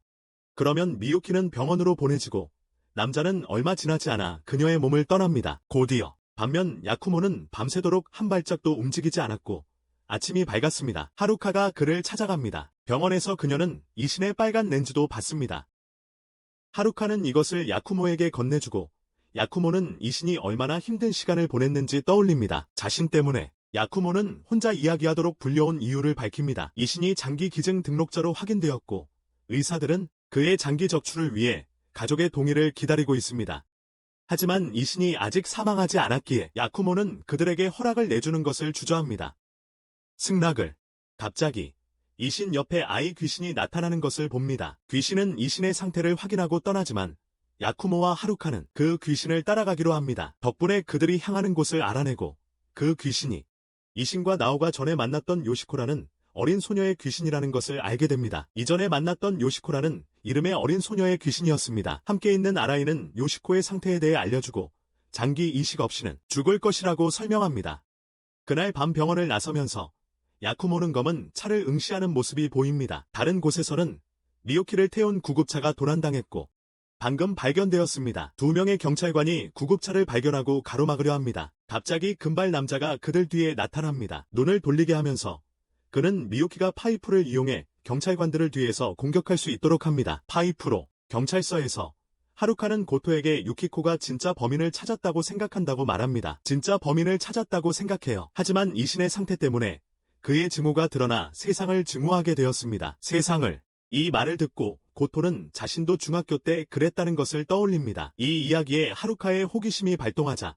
S1: 그러면 미유키는 병원으로 보내지고 남자는 얼마 지나지 않아 그녀의 몸을 떠납니다. 곧이어 반면 야쿠모는 밤새도록 한 발짝도 움직이지 않았고 아침이 밝았습니다. 하루카가 그를 찾아갑니다. 병원에서 그녀는 이신의 빨간 렌즈도 받습니다. 하루카는 이것을 야쿠모에게 건네주고 야쿠모는 이신이 얼마나 힘든 시간을 보냈는지 떠올립니다. 자신 때문에 야쿠모는 혼자 이야기하도록 불려온 이유를 밝힙니다. 이신이 장기 기증 등록자로 확인되었고 의사들은 그의 장기 적출을 위해 가족의 동의를 기다리고 있습니다. 하지만 이신이 아직 사망하지 않았기에 야쿠모는 그들에게 허락을 내주는 것을 주저합니다. 승낙을. 갑자기 이신 옆에 아이 귀신이 나타나는 것을 봅니다. 귀신은 이신의 상태를 확인하고 떠나지만 야쿠모와 하루카는 그 귀신을 따라가기로 합니다. 덕분에 그들이 향하는 곳을 알아내고 그 귀신이 이신과 나오가 전에 만났던 요시코라는 어린 소녀의 귀신이라는 것을 알게 됩니다. 이전에 만났던 요시코라는 이름의 어린 소녀의 귀신이었습니다. 함께 있는 아라이는 요시코의 상태에 대해 알려주고 장기 이식 없이는 죽을 것이라고 설명합니다. 그날 밤 병원을 나서면서 야쿠모는 검은 차를 응시하는 모습이 보입니다. 다른 곳에서는 미유키를 태운 구급차가 도난당했고 방금 발견되었습니다. 2명의 경찰관이 구급차를 발견하고 가로막으려 합니다. 갑자기 금발 남자가 그들 뒤에 나타납니다. 눈을 돌리게 하면서 그는 미유키가 파이프를 이용해 경찰관들을 뒤에서 공격할 수 있도록 합니다. 파이프로 경찰서에서 하루카는 고토에게 유키코가 진짜 범인을 찾았다고 생각한다고 말합니다. 진짜 범인을 찾았다고 생각해요. 하지만 이신의 상태 때문에 그의 증오가 드러나 세상을 증오하게 되었습니다. 세상을. 이 말을 듣고 고토는 자신도 중학교 때 그랬다는 것을 떠올립니다. 이 이야기에 하루카의 호기심이 발동하자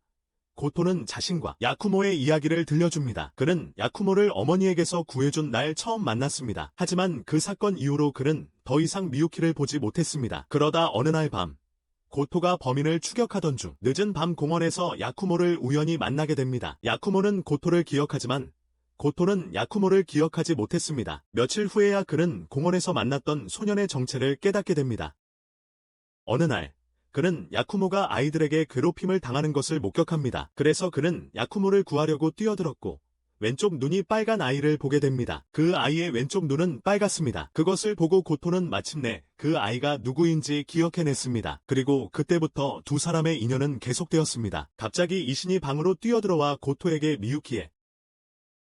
S1: 고토는 자신과 야쿠모의 이야기를 들려줍니다. 그는 야쿠모를 어머니에게서 구해준 날 처음 만났습니다. 하지만 그 사건 이후로 그는 더 이상 미유키를 보지 못했습니다. 그러다 어느 날 밤 고토가 범인을 추격하던 중 늦은 밤 공원에서 야쿠모를 우연히 만나게 됩니다. 야쿠모는 고토를 기억하지만 고토는 야쿠모를 기억하지 못했습니다. 며칠 후에야 그는 공원에서 만났던 소년의 정체를 깨닫게 됩니다. 어느 날 그는 야쿠모가 아이들에게 괴롭힘을 당하는 것을 목격합니다. 그래서 그는 야쿠모를 구하려고 뛰어들었고 왼쪽 눈이 빨간 아이를 보게 됩니다. 그 아이의 왼쪽 눈은 빨갛습니다. 그것을 보고 고토는 마침내 그 아이가 누구인지 기억해냈습니다. 그리고 그때부터 두 사람의 인연은 계속되었습니다. 갑자기 이신이 방으로 뛰어들어와 고토에게 미유키의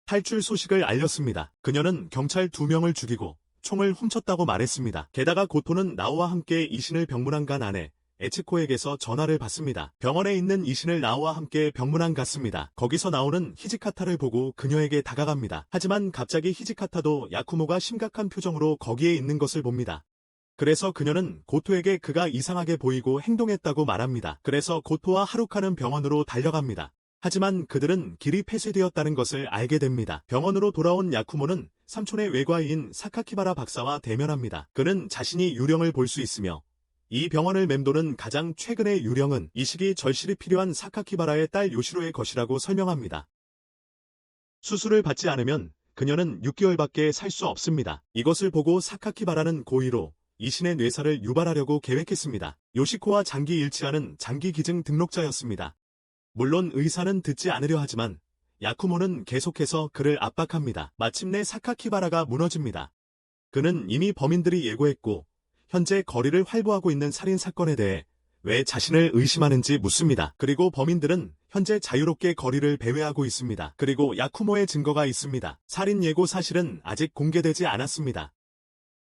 S1: 탈출 소식을 알렸습니다. 그녀는 경찰 2명을 죽이고 총을 훔쳤다고 말했습니다. 게다가 고토는 나오와 함께 이신을 병문안 간 아내 에츠코에게서 전화를 받습니다. 병원에 있는 이신을 나오와 함께 병문안 갔습니다. 거기서 나오는 히지카타를 보고 그녀에게 다가갑니다. 하지만 갑자기 히지카타도 야쿠모가 심각한 표정으로 거기에 있는 것을 봅니다. 그래서 그녀는 고토에게 그가 이상하게 보이고 행동했다고 말합니다. 그래서 고토와 하루카는 병원으로 달려갑니다. 하지만 그들은 길이 폐쇄되었다는 것을 알게 됩니다. 병원으로 돌아온 야쿠모는 삼촌의 외과의인 사카키바라 박사와 대면합니다. 그는 자신이 유령을 볼 수 있으며 이 병원을 맴도는 가장 최근의 유령은 이식이 절실히 필요한 사카키바라의 딸 요시로의 것이라고 설명합니다. 수술을 받지 않으면 그녀는 6개월밖에 살 수 없습니다. 이것을 보고 사카키바라는 고의로 이신의 뇌사를 유발하려고 계획했습니다. 요시코와 장기 일치하는 장기 기증 등록자였습니다. 물론 의사는 듣지 않으려 하지만 야쿠모는 계속해서 그를 압박합니다. 마침내 사카키바라가 무너집니다. 그는 이미 범인들이 예고했고 현재 거리를 활보하고 있는 살인사건에 대해 왜 자신을 의심하는지 묻습니다. 그리고 범인들은 현재 자유롭게 거리를 배회하고 있습니다. 그리고 야쿠모의 증거가 있습니다. 살인 예고 사실은 아직 공개되지 않았습니다.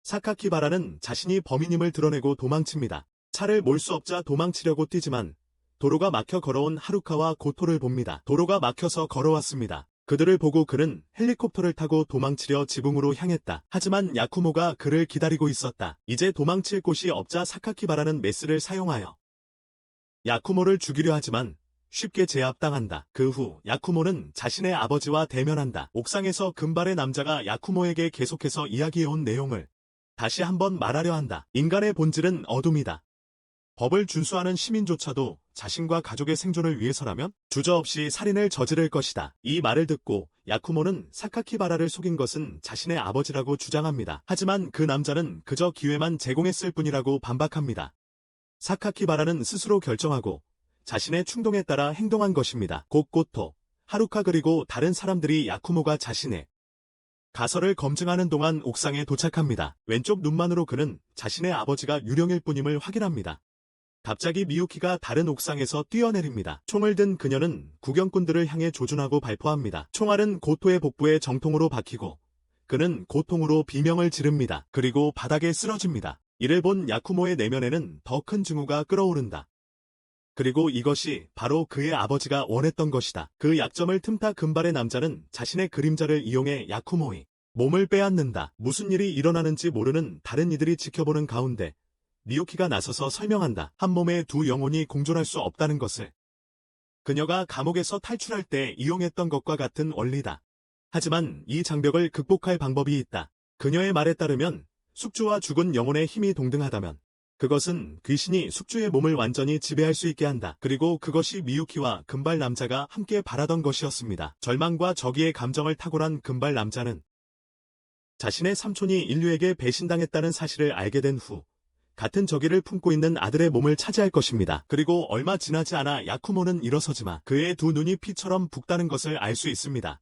S1: 사카키바라는 자신이 범인임을 드러내고 도망칩니다. 차를 몰 수 없자 도망치려고 뛰지만 도로가 막혀 걸어온 하루카와 고토를 봅니다. 도로가 막혀서 걸어왔습니다. 그들을 보고 그는 헬리콥터를 타고 도망치려 지붕으로 향했다. 하지만 야쿠모가 그를 기다리고 있었다. 이제 도망칠 곳이 없자 사카키바라는 메스를 사용하여 야쿠모를 죽이려 하지만 쉽게 제압당한다. 그 후 야쿠모는 자신의 아버지와 대면한다. 옥상에서 금발의 남자가 야쿠모에게 계속해서 이야기해온 내용을 다시 한번 말하려 한다. 인간의 본질은 어둠이다. 법을 준수하는 시민조차도 자신과 가족의 생존을 위해서라면 주저없이 살인을 저지를 것이다. 이 말을 듣고 야쿠모는 사카키바라를 속인 것은 자신의 아버지라고 주장합니다. 하지만 그 남자는 그저 기회만 제공했을 뿐이라고 반박합니다. 사카키바라는 스스로 결정하고 자신의 충동에 따라 행동한 것입니다. 고토, 하루카 그리고 다른 사람들이 야쿠모가 자신의 가설을 검증하는 동안 옥상에 도착합니다. 왼쪽 눈만으로 그는 자신의 아버지가 유령일 뿐임을 확인합니다. 갑자기 미유키가 다른 옥상에서 뛰어내립니다. 총을 든 그녀는 구경꾼들을 향해 조준하고 발포합니다. 총알은 고토의 복부에 정통으로 박히고 그는 고통으로 비명을 지릅니다. 그리고 바닥에 쓰러집니다. 이를 본 야쿠모의 내면에는 더 큰 증오가 끓어오른다. 그리고 이것이 바로 그의 아버지가 원했던 것이다. 그 약점을 틈타 금발의 남자는 자신의 그림자를 이용해 야쿠모의 몸을 빼앗는다. 무슨 일이 일어나는지 모르는 다른 이들이 지켜보는 가운데 미유키가 나서서 설명한다. 한 몸에 두 영혼이 공존할 수 없다는 것을. 그녀가 감옥에서 탈출할 때 이용했던 것과 같은 원리다. 하지만 이 장벽을 극복할 방법이 있다. 그녀의 말에 따르면 숙주와 죽은 영혼의 힘이 동등하다면 그것은 귀신이 숙주의 몸을 완전히 지배할 수 있게 한다. 그리고 그것이 미유키와 금발 남자가 함께 바라던 것이었습니다. 절망과 저기의 감정을 탁월한 금발 남자는 자신의 삼촌이 인류에게 배신당했다는 사실을 알게 된 후 같은 적의를 품고 있는 아들의 몸을 차지할 것입니다. 그리고 얼마 지나지 않아 야쿠모는 일어서지만 그의 두 눈이 피처럼 붓다는 것을 알 수 있습니다.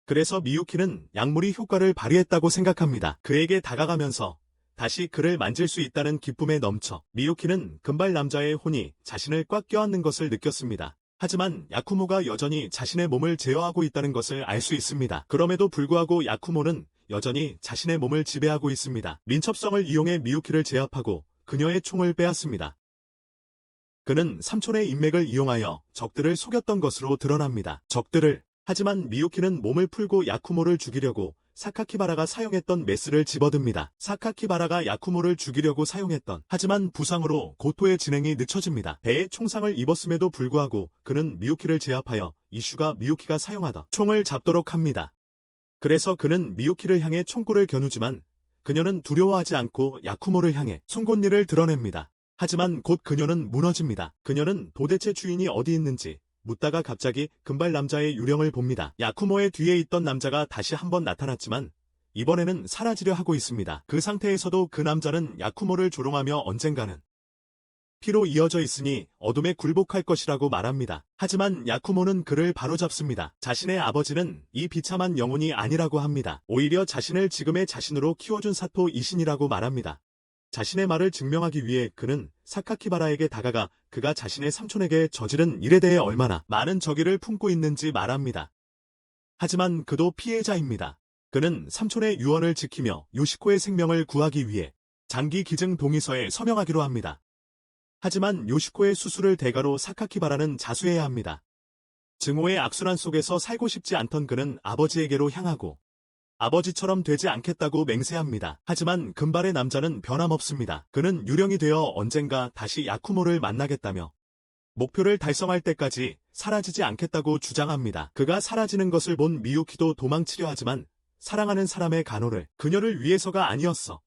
S1: 그래서 미유키는 약물이 효과를 발휘했다고 생각합니다. 그에게 다가가면서 다시 그를 만질 수 있다는 기쁨에 넘쳐 미유키는 금발 남자의 혼이 자신을 꽉 껴안는 것을 느꼈습니다. 하지만 야쿠모가 여전히 자신의 몸을 제어하고 있다는 것을 알 수 있습니다. 그럼에도 불구하고 야쿠모는 여전히 자신의 몸을 지배하고 있습니다. 민첩성을 이용해 미유키를 제압하고 그녀의 총을 빼앗습니다. 그는 삼촌의 인맥을 이용하여 적들을 속였던 것으로 드러납니다. 하지만 미유키는 몸을 풀고 야쿠모를 죽이려고 사카키바라가 사용했던 메스를 집어듭니다. 사카키바라가 야쿠모를 죽이려고 사용했던 하지만 부상으로 고토의 진행이 늦춰집니다. 배에 총상을 입었음에도 불구하고 그는 미유키를 제압하여 이슈가 미유키가 사용하던 총을 잡도록 합니다. 그래서 그는 미유키를 향해 총구를 겨누지만 그녀는 두려워하지 않고 야쿠모를 향해 송곳니를 드러냅니다. 하지만 곧 그녀는 무너집니다. 그녀는 도대체 주인이 어디 있는지 묻다가 갑자기 금발 남자의 유령을 봅니다. 야쿠모의 뒤에 있던 남자가 다시 한번 나타났지만 이번에는 사라지려 하고 있습니다. 그 상태에서도 그 남자는 야쿠모를 조롱하며 언젠가는 피로 이어져 있으니 어둠에 굴복할 것이라고 말합니다. 하지만 야쿠모는 그를 바로잡습니다. 자신의 아버지는 이 비참한 영혼이 아니라고 합니다. 오히려 자신을 지금의 자신으로 키워준 사토 이신이라고 말합니다. 자신의 말을 증명하기 위해 그는 사카키바라에게 다가가 그가 자신의 삼촌에게 저지른 일에 대해 얼마나 많은 적의를 품고 있는지 말합니다. 하지만 그도 피해자입니다. 그는 삼촌의 유언을 지키며 요시코의 생명을 구하기 위해 장기 기증 동의서에 서명하기로 합니다. 하지만 요시코의 수술을 대가로 사카키바라는 자수해야 합니다. 증오의 악순환 속에서 살고 싶지 않던 그는 아버지에게로 향하고 아버지처럼 되지 않겠다고 맹세합니다. 하지만 금발의 남자는 변함없습니다. 그는 유령이 되어 언젠가 다시 야쿠모를 만나겠다며 목표를 달성할 때까지 사라지지 않겠다고 주장합니다. 그가 사라지는 것을 본 미유키도 도망치려 하지만 사랑하는 사람의 간호를 그녀를 위해서가 아니었어.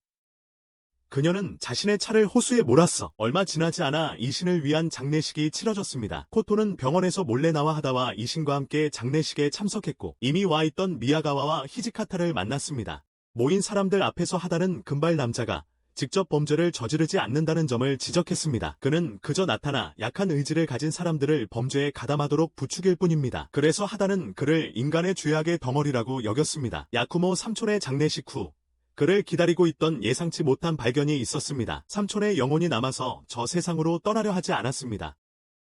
S1: 그녀는 자신의 차를 호수에 몰았어. 얼마 지나지 않아 이신을 위한 장례식이 치러졌습니다. 코토는 병원에서 몰래 나와 하다와 이신과 함께 장례식에 참석했고 이미 와 있던 미야가와와 히지카타를 만났습니다. 모인 사람들 앞에서 하다는 금발 남자가 직접 범죄를 저지르지 않는다는 점을 지적했습니다. 그는 그저 나타나 약한 의지를 가진 사람들을 범죄에 가담하도록 부추길 뿐입니다. 그래서 하다는 그를 인간의 죄악의 덩어리라고 여겼습니다. 야쿠모 삼촌의 장례식 후 그를 기다리고 있던 예상치 못한 발견이 있었습니다. 삼촌의 영혼이 남아서 저 세상으로 떠나려 하지 않았습니다.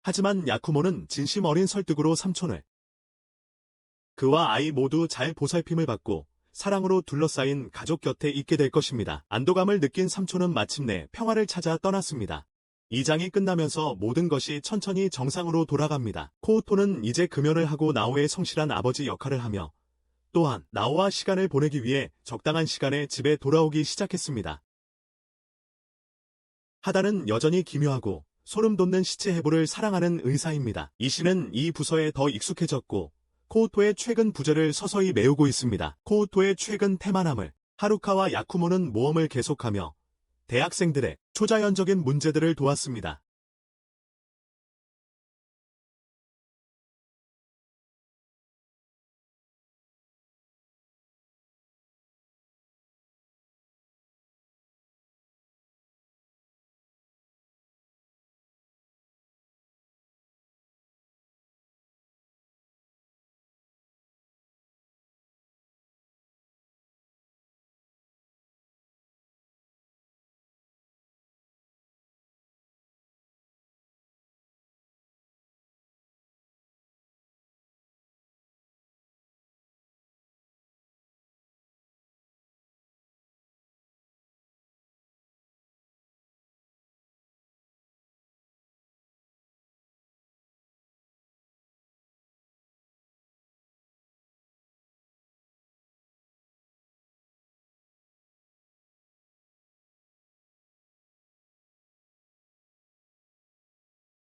S1: 하지만 야쿠모는 진심 어린 설득으로 삼촌을 그와 아이 모두 잘 보살핌을 받고 사랑으로 둘러싸인 가족 곁에 있게 될 것입니다. 안도감을 느낀 삼촌은 마침내 평화를 찾아 떠났습니다. 이 장이 끝나면서 모든 것이 천천히 정상으로 돌아갑니다. 코우토는 이제 금연을 하고 나오의 성실한 아버지 역할을 하며 또한 나오와 시간을 보내기 위해 적당한 시간에 집에 돌아오기 시작했습니다. 하다는 여전히 기묘하고 소름 돋는 시체 해부를 사랑하는 의사입니다. 이씨는 이 부서에 더 익숙해졌고 코우토의 최근 부재를 서서히 메우고 있습니다. 코우토의 최근 태만함을 하루카와 야쿠모는 모험을 계속하며 대학생들의 초자연적인 문제들을 도왔습니다.